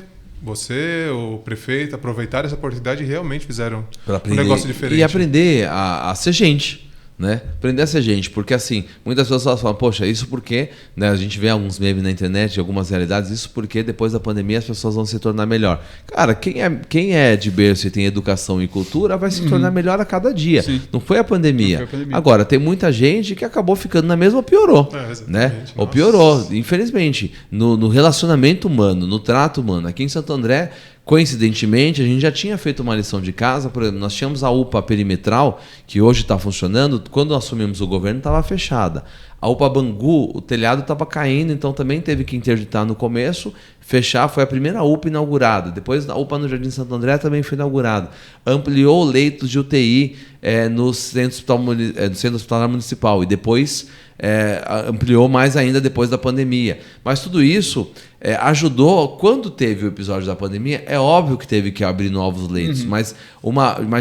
o prefeito, aproveitaram essa oportunidade e realmente fizeram um negócio diferente. E aprender a ser gente. Né? Aprender a ser gente, porque assim, muitas pessoas falam, poxa, isso porque, né, a gente vê alguns memes na internet, algumas realidades, isso porque depois da pandemia as pessoas vão se tornar melhor. Cara, quem é de berço e tem educação e cultura vai se tornar melhor a cada dia. Sim. Não foi a pandemia. Agora, tem muita gente que acabou ficando na mesma ou piorou. Né? Ou piorou, infelizmente. No relacionamento humano, no trato humano. Aqui em Santo André, coincidentemente, a gente já tinha feito uma lição de casa. Por exemplo, nós tínhamos a UPA perimetral, que hoje está funcionando. Quando assumimos o governo, estava fechada. A UPA Bangu, o telhado estava caindo, então também teve que interditar no começo, fechar. Foi a primeira UPA inaugurada. Depois a UPA no Jardim Santo André também foi inaugurada. Ampliou leitos de UTI no centro hospitalar municipal, e depois ampliou mais ainda depois da pandemia. Mas tudo isso ajudou. Quando teve o episódio da pandemia, é óbvio que teve que abrir novos leitos, mas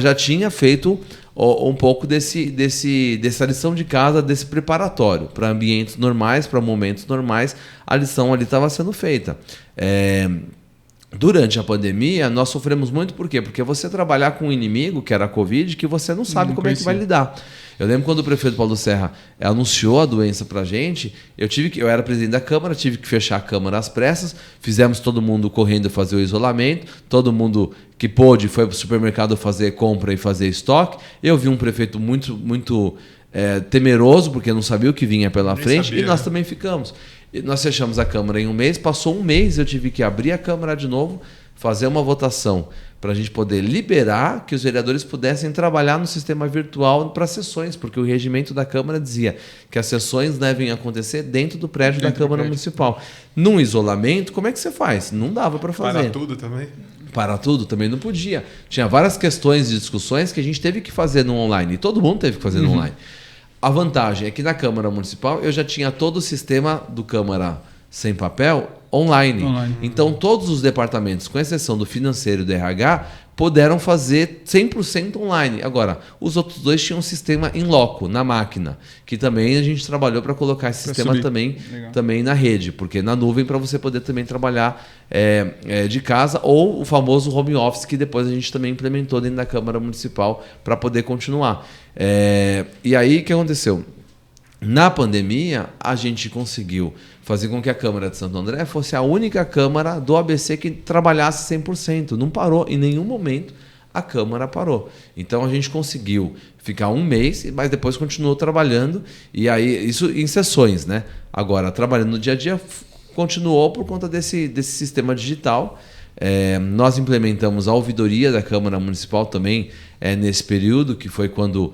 já tinha feito um pouco dessa lição de casa, desse preparatório para ambientes normais, para momentos normais. A lição ali estava sendo feita. Durante a pandemia, nós sofremos muito. Por quê? Porque você trabalhar com um inimigo, que era a Covid, que você não sabe como é que vai lidar. Eu lembro quando o prefeito Paulo Serra anunciou a doença para a gente, eu era presidente da Câmara, tive que fechar a Câmara às pressas, fizemos todo mundo correndo fazer o isolamento, todo mundo que pôde foi para o supermercado fazer compra e fazer estoque. Eu vi um prefeito muito, muito temeroso, porque não sabia o que vinha pela frente, e nós também ficamos. E nós fechamos a Câmara em um mês, passou um mês, eu tive que abrir a Câmara de novo, fazer uma votação para a gente poder liberar que os vereadores pudessem trabalhar no sistema virtual para sessões, porque o regimento da Câmara dizia que as sessões devem acontecer dentro do prédio da Câmara Municipal. Num isolamento, como é que você faz? Não dava para fazer. Para tudo também? Para tudo também não podia. Tinha várias questões e discussões que a gente teve que fazer no online, e todo mundo teve que fazer no online. A vantagem é que na Câmara Municipal eu já tinha todo o sistema do Câmara Sem Papel online. Então todos os departamentos, com exceção do financeiro e do RH, puderam fazer 100% online. Agora, os outros dois tinham um sistema in loco, na máquina, que também a gente trabalhou para colocar esse sistema também na rede, porque na nuvem para você poder também trabalhar de casa, ou o famoso home office, que depois a gente também implementou dentro da Câmara Municipal para poder continuar. E aí, o que aconteceu? Na pandemia, a gente conseguiu fazer com que a Câmara de Santo André fosse a única Câmara do ABC que trabalhasse 100%. Não parou, em nenhum momento a Câmara parou. Então a gente conseguiu ficar um mês, mas depois continuou trabalhando, e aí isso em sessões, né? Agora, trabalhando no dia a dia, continuou por conta desse sistema digital. Nós implementamos a ouvidoria da Câmara Municipal também nesse período, que foi quando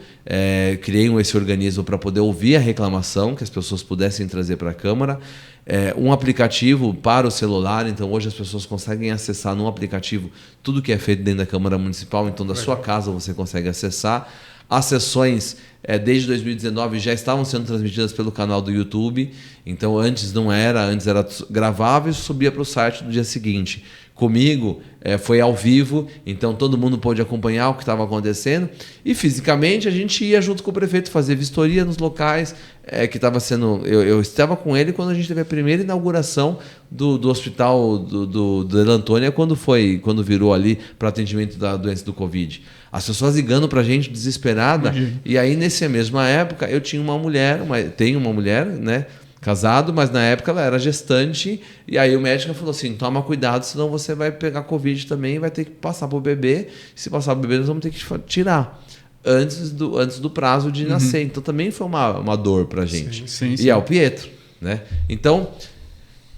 criei esse organismo para poder ouvir a reclamação, que as pessoas pudessem trazer para a Câmara. Um aplicativo para o celular, então hoje as pessoas conseguem acessar num aplicativo tudo que é feito dentro da Câmara Municipal, então da sua casa você consegue acessar. As sessões, desde 2019, já estavam sendo transmitidas pelo canal do YouTube, então antes era gravável e subia para o site no dia seguinte. Comigo foi ao vivo, então todo mundo pôde acompanhar o que estava acontecendo, e fisicamente a gente ia junto com o prefeito fazer vistoria nos locais que estava sendo... Eu estava com ele quando a gente teve a primeira inauguração do hospital do Dela Antônia, quando virou ali para atendimento da doença do Covid. As pessoas ligando para a gente desesperada, e aí nessa mesma época eu tinha tenho uma mulher, né? Casado, mas na época ela era gestante, e aí o médico falou assim, toma cuidado, senão você vai pegar Covid também e vai ter que passar para o bebê, e se passar para o bebê nós vamos ter que tirar antes do prazo de nascer. Então também foi uma dor para a gente. Sim. E é o Pietro, né? Então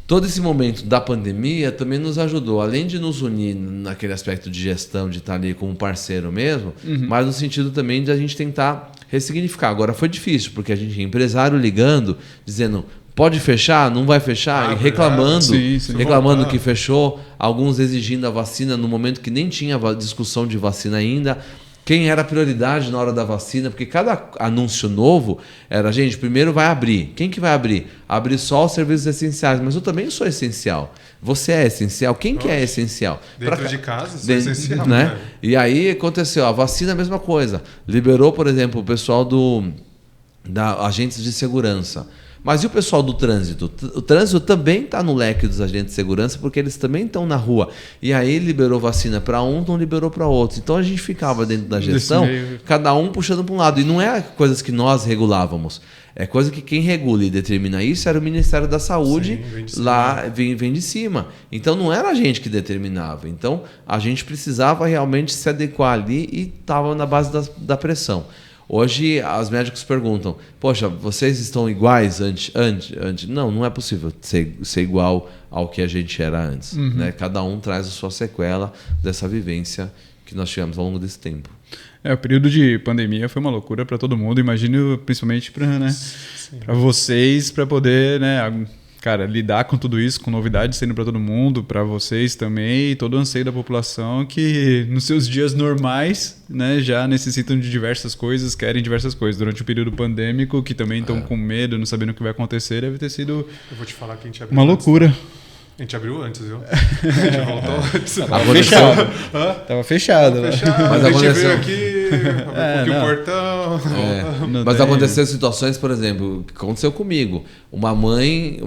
todo esse momento da pandemia também nos ajudou, além de nos unir naquele aspecto de gestão, de estar ali como parceiro mesmo, mas no sentido também de a gente tentar ressignificar. Agora foi difícil, porque a gente tinha empresário ligando, dizendo, pode fechar, não vai fechar, e reclamando que fechou, alguns exigindo a vacina no momento que nem tinha discussão de vacina ainda. Quem era a prioridade na hora da vacina, porque cada anúncio novo era, gente, primeiro vai abrir. Quem que vai abrir? Abrir só os serviços essenciais, mas eu também sou essencial. Você é essencial? Quem que é essencial? Dentro de casa, sou essencial. Né? E aí aconteceu, a vacina é a mesma coisa. Liberou, por exemplo, o pessoal da agentes de segurança. Mas e o pessoal do trânsito? O trânsito também está no leque dos agentes de segurança, porque eles também estão na rua. E aí liberou vacina para um, não liberou para outro. Então a gente ficava dentro da gestão, cada um puxando para um lado. E não é coisas que nós regulávamos. É coisa que quem regula e determina isso era o Ministério da Saúde. Sim, vem de cima. Então não era a gente que determinava. Então a gente precisava realmente se adequar ali e estava na base da pressão. Hoje, os médicos perguntam, poxa, vocês estão iguais antes? Não é possível ser igual ao que a gente era antes. Né? Cada um traz a sua sequela dessa vivência que nós tivemos ao longo desse tempo. O período de pandemia foi uma loucura para todo mundo, imagino principalmente para vocês, para poder, né, cara, lidar com tudo isso, com novidades saindo para todo mundo, para vocês também, e todo o anseio da população que nos seus dias normais, né, já necessitam de diversas coisas, querem diversas coisas. Durante o período pandêmico, que também estão com medo, não sabendo o que vai acontecer, deve ter sido Eu vou te falar que a gente abriu uma loucura. A gente abriu antes, viu? A gente voltou antes. Tava fechado. Mas a gente veio aqui, abriu o portão. Mas aconteceu situações, por exemplo, que aconteceu comigo. Uma mãe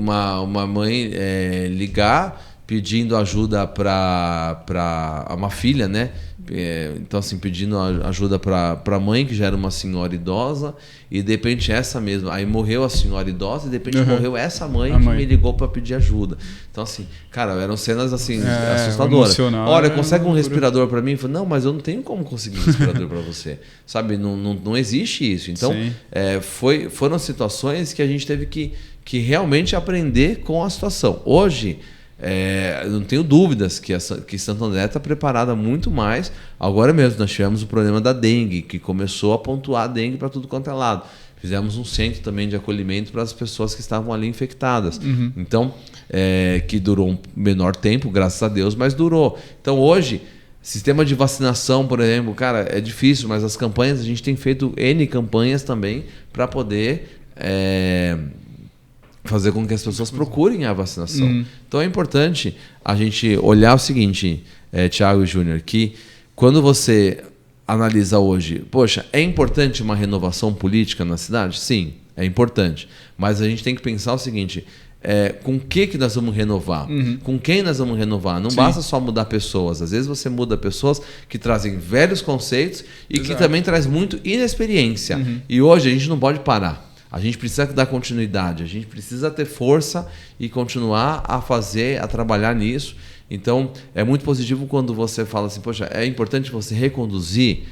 ligar pedindo ajuda para uma filha, né? Então, assim, pedindo ajuda para a mãe, que já era uma senhora idosa, e de repente essa mesma. Aí morreu a senhora idosa, e de repente morreu essa mãe que me ligou para pedir ajuda. Então, assim, cara, eram cenas assim assustadoras. Olha, consegue um respirador para mim? Eu falei, não, mas eu não tenho como conseguir um respirador para você. Sabe, não existe isso. Então, foram situações que a gente teve que que realmente aprender com a situação. Hoje, eu não tenho dúvidas que Santo André está preparada muito mais. Agora mesmo nós tivemos o problema da dengue, que começou a pontuar a dengue para tudo quanto é lado. Fizemos um centro também de acolhimento para as pessoas que estavam ali infectadas. Então, que durou um menor tempo, graças a Deus, mas durou. Então, hoje, sistema de vacinação, por exemplo, cara, é difícil, mas as campanhas, a gente tem feito N campanhas também para poder fazer com que as pessoas procurem a vacinação. Então, é importante a gente olhar o seguinte, Thiago e Júnior, que quando você analisa hoje, poxa, é importante uma renovação política na cidade? Sim, é importante. Mas a gente tem que pensar o seguinte, com o que nós vamos renovar? Com quem nós vamos renovar? Não basta só mudar pessoas. Às vezes você muda pessoas que trazem velhos conceitos e que também traz muito inexperiência. E hoje a gente não pode parar. A gente precisa dar continuidade, a gente precisa ter força e continuar a trabalhar nisso. Então, é muito positivo quando você fala assim, poxa, é importante você reconduzir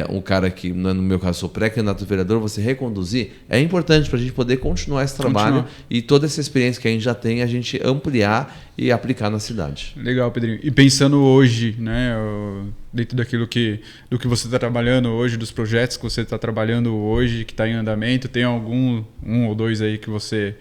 um cara que, no meu caso, sou pré-candidato a vereador, você reconduzir, é importante para a gente poder continuar esse trabalho e toda essa experiência que a gente já tem, a gente ampliar e aplicar na cidade. Legal, Pedrinho. E pensando hoje, né, dentro do que você está trabalhando hoje, dos projetos que você está trabalhando hoje, que está em andamento, tem um ou dois aí que você,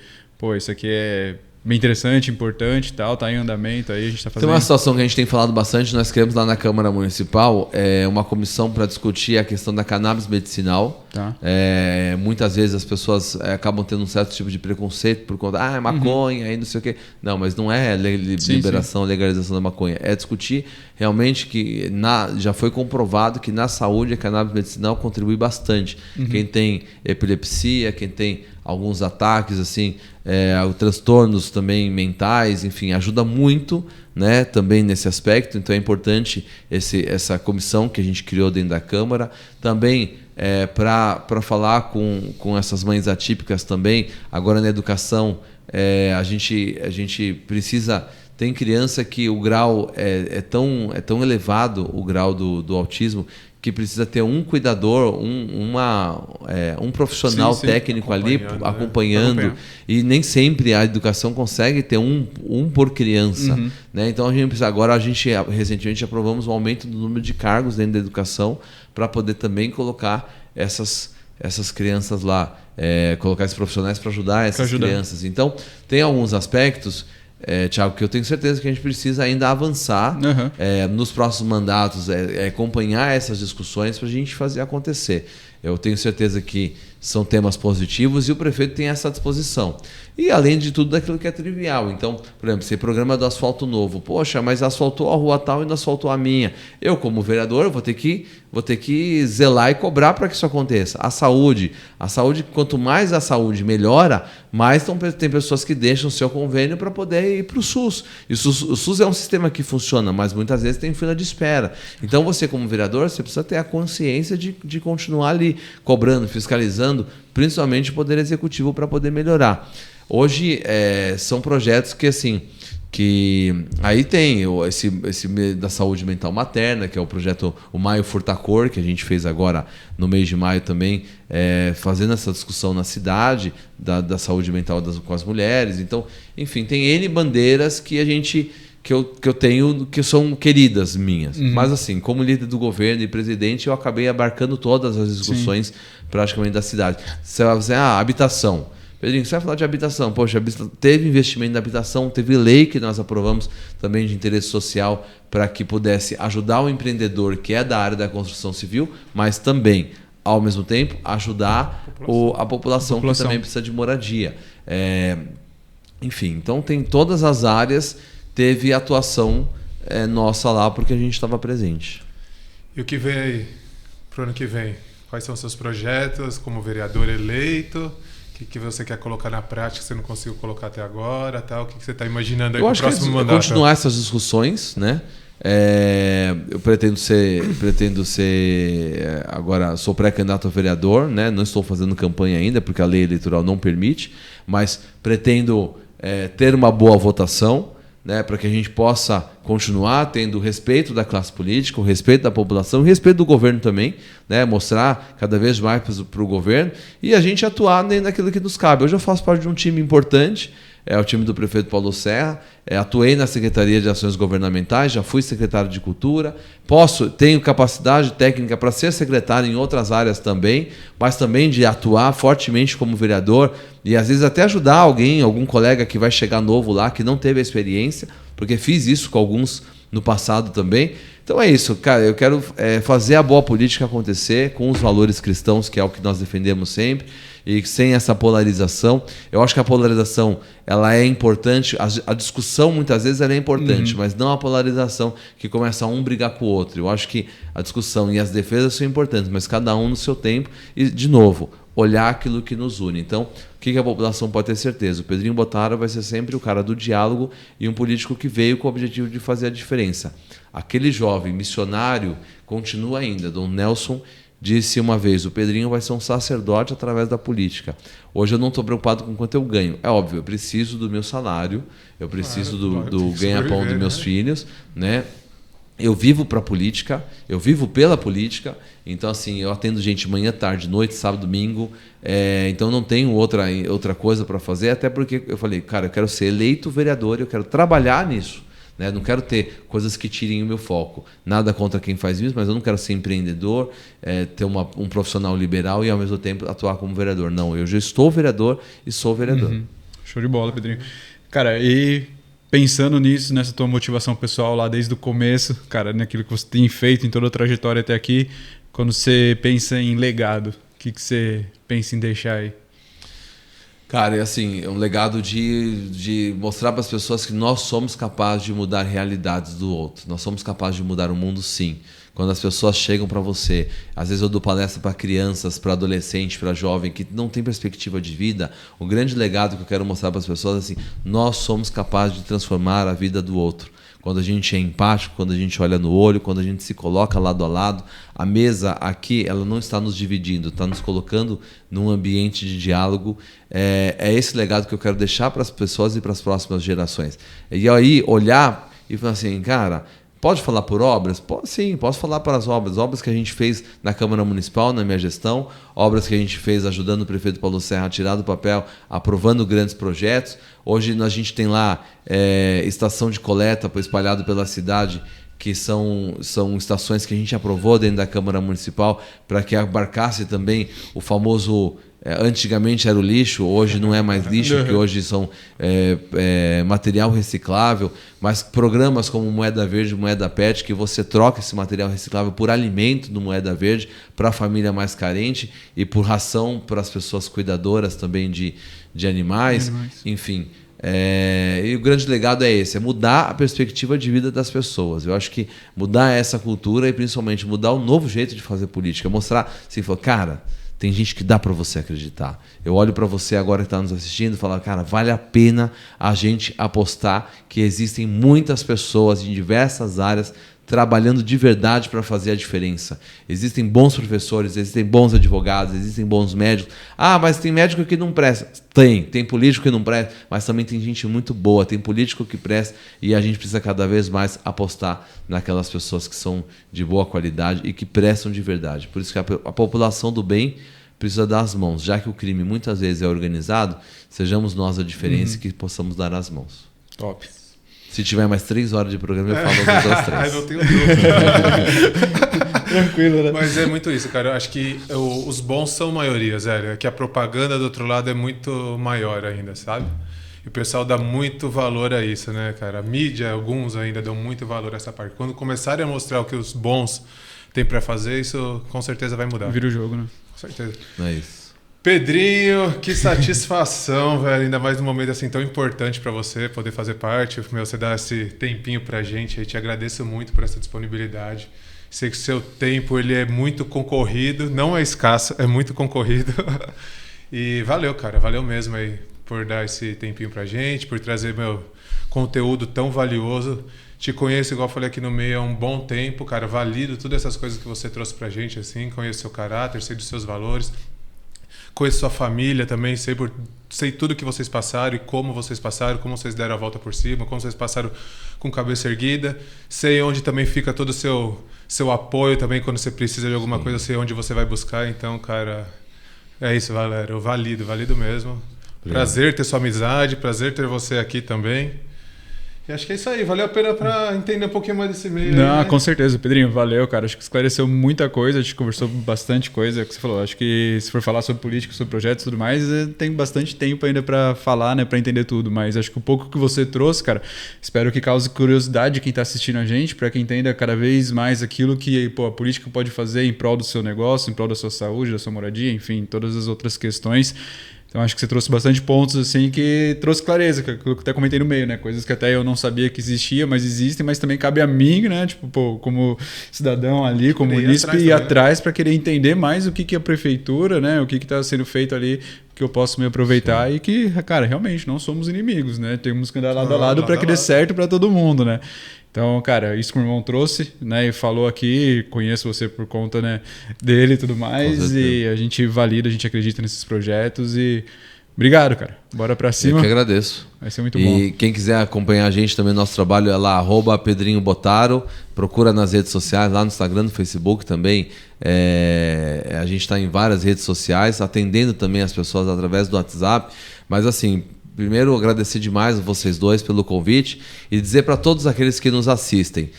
isso aqui é bem interessante, importante e tal, está em andamento, aí a gente está fazendo. Tem uma situação que a gente tem falado bastante, nós queremos lá na Câmara Municipal uma comissão para discutir a questão da cannabis medicinal. Tá. Muitas vezes as pessoas acabam tendo um certo tipo de preconceito por conta, é maconha, aí não sei o quê. Não, mas não é liberação, legalização da maconha. É discutir realmente que já foi comprovado que na saúde a cannabis medicinal contribui bastante. Quem tem epilepsia, quem tem alguns ataques, assim, transtornos também mentais, enfim, ajuda muito, né, também nesse aspecto. Então é importante essa comissão que a gente criou dentro da Câmara. Também para falar com essas mães atípicas também. Agora na educação, a gente precisa... Tem criança que o grau é tão elevado, o grau do autismo, que precisa ter um cuidador, um profissional técnico ali acompanhando. E nem sempre a educação consegue ter um por criança. Né? Então a gente precisa. Agora recentemente aprovamos o aumento do número de cargos dentro da educação para poder também colocar essas crianças lá, colocar esses profissionais para ajudar essas crianças. Então tem alguns aspectos, Thiago, que eu tenho certeza que a gente precisa ainda avançar nos próximos mandatos, acompanhar essas discussões para a gente fazer acontecer. Eu tenho certeza que são temas positivos e o prefeito tem essa disposição. E, além de tudo, daquilo que é trivial. Então, por exemplo, esse programa do asfalto novo. Poxa, mas asfaltou a rua tal e não asfaltou a minha. Eu, como vereador, vou ter que zelar e cobrar para que isso aconteça. A saúde, quanto mais a saúde melhora, mais tem pessoas que deixam o seu convênio para poder ir para o SUS. E o SUS é um sistema que funciona, mas muitas vezes tem fila de espera. Então, você, como vereador, você precisa ter a consciência de continuar ali cobrando, fiscalizando, principalmente o Poder Executivo, para poder melhorar. Hoje são projetos que, assim, aí tem esse da saúde mental materna, que é o projeto o Maio Furtacor, que a gente fez agora no mês de maio também, fazendo essa discussão na cidade da saúde mental com as mulheres. Então, enfim, tem N bandeiras que eu tenho, que são queridas minhas. Mas, assim, como líder do governo e presidente, eu acabei abarcando todas as discussões praticamente da cidade. Você vai dizer, habitação. Pedrinho, você vai falar de habitação. Poxa, teve investimento na habitação, teve lei que nós aprovamos também de interesse social para que pudesse ajudar o empreendedor que é da área da construção civil, mas também, ao mesmo tempo, ajudar a população que também precisa de moradia. Enfim, então tem todas as áreas, teve atuação nossa lá porque a gente estava presente. E o que vem aí para o ano que vem? Quais são os seus projetos como vereador eleito? O que você quer colocar na prática que você não conseguiu colocar até agora? Tal? O que você está imaginando aí para o próximo mandato? Continuar essas discussões, né? Eu pretendo ser agora sou pré-candidato a vereador, né? Não estou fazendo campanha ainda porque a lei eleitoral não permite, mas pretendo ter uma boa votação, né, para que a gente possa continuar tendo o respeito da classe política, o respeito da população, o respeito do governo também, né, mostrar cada vez mais para o governo e a gente atuar naquilo que nos cabe. Hoje eu faço parte de um time importante, é o time do prefeito Paulo Serra, atuei na Secretaria de Ações Governamentais, já fui secretário de Cultura, tenho capacidade técnica para ser secretário em outras áreas também, mas também de atuar fortemente como vereador e às vezes até ajudar algum colega que vai chegar novo lá, que não teve a experiência, porque fiz isso com alguns no passado também. Então é isso, cara, eu quero fazer a boa política acontecer com os valores cristãos, que é o que nós defendemos sempre, e sem essa polarização. Eu acho que a polarização ela é importante, a discussão muitas vezes ela é importante, mas não a polarização que começa um brigar com o outro. Eu acho que a discussão e as defesas são importantes, mas cada um no seu tempo e, de novo, olhar aquilo que nos une. Então, o que a população pode ter certeza? O Pedrinho Bottaro vai ser sempre o cara do diálogo e um político que veio com o objetivo de fazer a diferença. Aquele jovem missionário continua ainda. Dom Nelson disse uma vez, o Pedrinho vai ser um sacerdote através da política. Hoje eu não estou preocupado com quanto eu ganho. É óbvio, eu preciso do meu salário, eu preciso do ganha-pão dos meus filhos, né? Eu vivo para a política, eu vivo pela política, então assim, eu atendo gente manhã, tarde, noite, sábado, domingo, então não tenho outra coisa para fazer, até porque eu falei, cara, eu quero ser eleito vereador, eu quero trabalhar nisso. Não quero ter coisas que tirem o meu foco. Nada contra quem faz isso, mas eu não quero ser empreendedor, ter um profissional liberal e ao mesmo tempo atuar como vereador. Não, eu já estou vereador e sou vereador. Show de bola, Pedrinho. Cara, e pensando nisso, nessa tua motivação pessoal lá desde o começo, cara, naquilo que você tem feito em toda a trajetória até aqui, quando você pensa em legado, o que você pensa em deixar aí? Cara, é assim, é um legado de mostrar para as pessoas que nós somos capazes de mudar realidades do outro. Nós somos capazes de mudar o mundo, sim. Quando as pessoas chegam para você, às vezes eu dou palestra para crianças, para adolescentes, para jovem que não tem perspectiva de vida. O grande legado que eu quero mostrar para as pessoas é assim, nós somos capazes de transformar a vida do outro. Quando a gente é empático, quando a gente olha no olho, quando a gente se coloca lado a lado, a mesa aqui ela não está nos dividindo, está nos colocando num ambiente de diálogo. É esse legado que eu quero deixar para as pessoas e para as próximas gerações. E aí olhar e falar assim, cara, pode falar por obras? Sim, posso falar para as obras que a gente fez na Câmara Municipal, na minha gestão, obras que a gente fez ajudando o prefeito Paulo Serra a tirar do papel, aprovando grandes projetos. Hoje a gente tem lá estação de coleta espalhado pela cidade, que são estações que a gente aprovou dentro da Câmara Municipal para que abarcasse também o famoso... antigamente era o lixo, hoje não é mais lixo, que hoje são material reciclável, mas programas como Moeda Verde, Moeda PET, que você troca esse material reciclável por alimento do Moeda Verde para a família mais carente e por ração para as pessoas cuidadoras também de animais. Enfim. E o grande legado é esse, é mudar a perspectiva de vida das pessoas. Eu acho que mudar essa cultura e principalmente mudar o novo jeito de fazer política, mostrar, assim, cara, tem gente que dá para você acreditar. Eu olho para você agora que está nos assistindo e falo, cara, vale a pena a gente apostar que existem muitas pessoas em diversas áreas trabalhando de verdade para fazer a diferença. Existem bons professores, existem bons advogados, existem bons médicos. Ah, mas tem médico que não presta. Tem político que não presta, mas também tem gente muito boa, tem político que presta e a gente precisa cada vez mais apostar naquelas pessoas que são de boa qualidade e que prestam de verdade. Por isso que a população do bem precisa dar as mãos. Já que o crime muitas vezes é organizado, sejamos nós a diferença e que possamos dar as mãos. Top. Se tiver mais 3 horas de programa, eu falo as outras 3. Não tenho dúvida. Tranquilo, né? Mas é muito isso, cara. Eu acho que os bons são maioria, Zé. É que a propaganda do outro lado é muito maior ainda, sabe? E o pessoal dá muito valor a isso, né, cara? A mídia, alguns ainda dão muito valor a essa parte. Quando começarem a mostrar o que os bons têm para fazer, isso com certeza vai mudar. Vira o jogo, né? Com certeza. É isso. Pedrinho, que satisfação, velho. Ainda mais num momento assim tão importante para você poder fazer parte. Você dá esse tempinho pra gente. Eu te agradeço muito por essa disponibilidade. Sei que o seu tempo ele é muito concorrido, não é escasso, é muito concorrido. E valeu, cara. Valeu mesmo aí por dar esse tempinho pra gente, por trazer meu conteúdo tão valioso. Te conheço, igual eu falei aqui no meio, há um bom tempo, cara. Valido todas essas coisas que você trouxe pra gente, assim. Conheço seu caráter, sei dos seus valores. conheço sua família também, sei tudo que vocês passaram e como vocês passaram, como vocês deram a volta por cima, como vocês passaram com cabeça erguida. Sei onde também fica todo o seu apoio também quando você precisa de alguma coisa, sei onde você vai buscar. Então, cara, é isso, Valério. Eu valido mesmo. Obrigado. Prazer ter sua amizade, prazer ter você aqui também. E acho que é isso aí, valeu a pena para entender um pouquinho mais desse meio. Não, aí, né? Com certeza, Pedrinho, valeu, cara. Acho que esclareceu muita coisa, a gente conversou bastante coisa, é o que você falou. Acho que se for falar sobre política, sobre projetos e tudo mais, tem bastante tempo ainda para falar, né, para entender tudo. Mas acho que o pouco que você trouxe, cara, espero que cause curiosidade quem tá assistindo a gente, para que entenda cada vez mais aquilo que a política pode fazer em prol do seu negócio, em prol da sua saúde, da sua moradia, enfim, todas as outras questões. Então acho que você trouxe bastante pontos assim que trouxe clareza, que eu até comentei no meio, né? Coisas que até eu não sabia que existia, mas existem, mas também cabe a mim, né? Tipo, como cidadão ali, como munícipe, ir atrás para querer entender mais o que é a prefeitura, né? O que está sendo feito ali, que eu posso me aproveitar. Sim. E que, cara, realmente não somos inimigos, né? Temos que andar lado a lado para que dê certo para todo mundo, né? Então, cara, isso que o meu irmão trouxe, né, e falou aqui, conheço você por conta, né, dele e tudo mais, e a gente valida, a gente acredita nesses projetos e obrigado, cara. Bora pra cima. Eu que agradeço. Vai ser muito bom. E quem quiser acompanhar a gente também, nosso trabalho é lá, @PedrinhoBotaro, procura nas redes sociais, lá no Instagram, no Facebook também, a gente está em várias redes sociais, atendendo também as pessoas através do WhatsApp, mas assim... Primeiro, agradecer demais a vocês dois pelo convite e dizer para todos aqueles que nos assistem,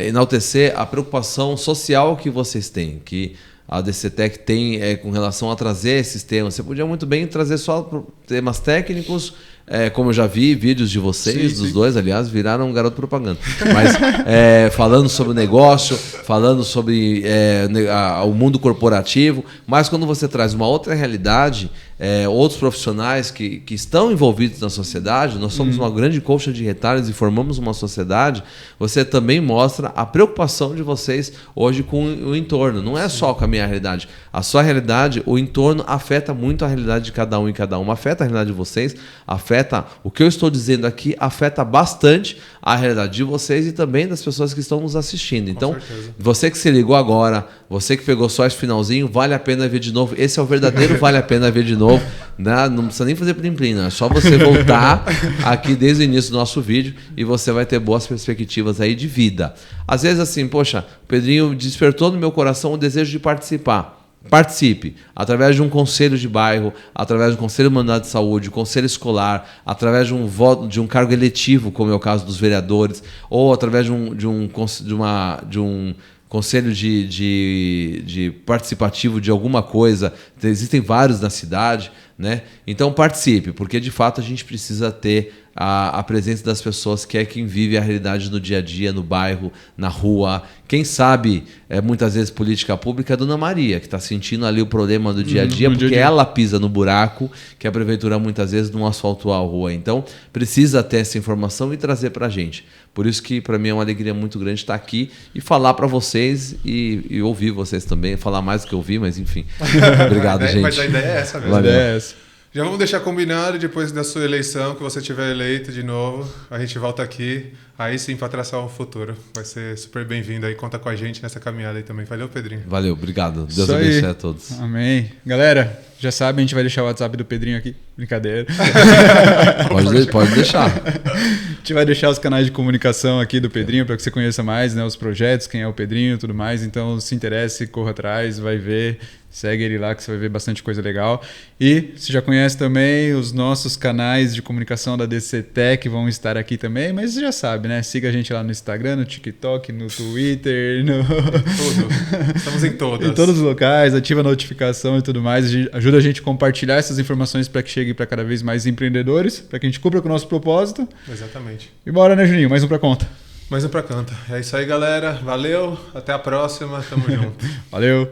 enaltecer a preocupação social que vocês têm, que a DCTEC tem com relação a trazer esses temas. Você podia muito bem trazer só temas técnicos, como eu já vi vídeos de vocês, dos dois, aliás, viraram um garoto propaganda. Mas falando sobre o negócio, falando sobre o mundo corporativo, mas quando você traz uma outra realidade, outros profissionais que estão envolvidos na sociedade, nós somos uma grande colcha de retalhos e formamos uma sociedade, você também mostra a preocupação de vocês hoje com o entorno. Não é só com a minha realidade. A sua realidade, o entorno afeta muito a realidade de cada um e cada uma. Afeta a realidade de vocês, afeta o que eu estou dizendo aqui, afeta bastante a realidade de vocês e também das pessoas que estão nos assistindo. Então, você que se ligou agora, você que pegou só esse finalzinho, vale a pena ver de novo. Esse é o verdadeiro vale a pena ver de novo. Né? Não precisa nem fazer plim-plim, é só você voltar aqui desde o início do nosso vídeo e você vai ter boas perspectivas aí de vida. Às vezes assim, poxa, o Pedrinho despertou no meu coração o desejo de participar. Participe, através de um conselho de bairro, através de um conselho mandado de saúde, conselho escolar, através de um voto, de um cargo eletivo, como é o caso dos vereadores, ou através de um conselho de participativo de alguma coisa. Existem vários na cidade, né? Então participe, porque de fato a gente precisa ter a presença das pessoas, que é quem vive a realidade no dia a dia, no bairro, na rua. Quem sabe, muitas vezes, política pública é a Dona Maria, que está sentindo ali o problema do dia a dia, porque ela pisa no buraco que a prefeitura muitas vezes não asfaltou a rua. Então, precisa ter essa informação e trazer para a gente. Por isso que, para mim, é uma alegria muito grande estar aqui e falar para vocês e ouvir vocês também. Falar mais do que ouvir, mas enfim. Obrigado, gente. Mas a ideia é essa mesmo. Valeu. É essa. Já vamos deixar combinado, depois da sua eleição, que você tiver eleito de novo, a gente volta aqui, aí sim, para traçar um futuro. Vai ser super bem-vindo aí, conta com a gente nessa caminhada aí também. Valeu, Pedrinho. Valeu, obrigado. Deus abençoe a todos. Amém. Galera, já sabe, a gente vai deixar o WhatsApp do Pedrinho aqui. Brincadeira. Pode deixar. A gente vai deixar os canais de comunicação aqui do Pedrinho para que você conheça mais, né, os projetos, quem é o Pedrinho e tudo mais. Então, se interesse, corra atrás, vai ver. Segue ele lá que você vai ver bastante coisa legal. E você já conhece também os nossos canais de comunicação da DCTEC, vão estar aqui também, mas você já sabe, né? Siga a gente lá no Instagram, no TikTok, no Twitter, Tudo. Estamos em todas. Em todos os locais, ativa a notificação e tudo mais. Ajuda a gente a compartilhar essas informações para que chegue para cada vez mais empreendedores, para que a gente cumpra com o nosso propósito. Exatamente. E bora, né, Juninho? Mais um pra conta. Mais um pra conta. É isso aí, galera. Valeu. Até a próxima. Tamo junto. Valeu.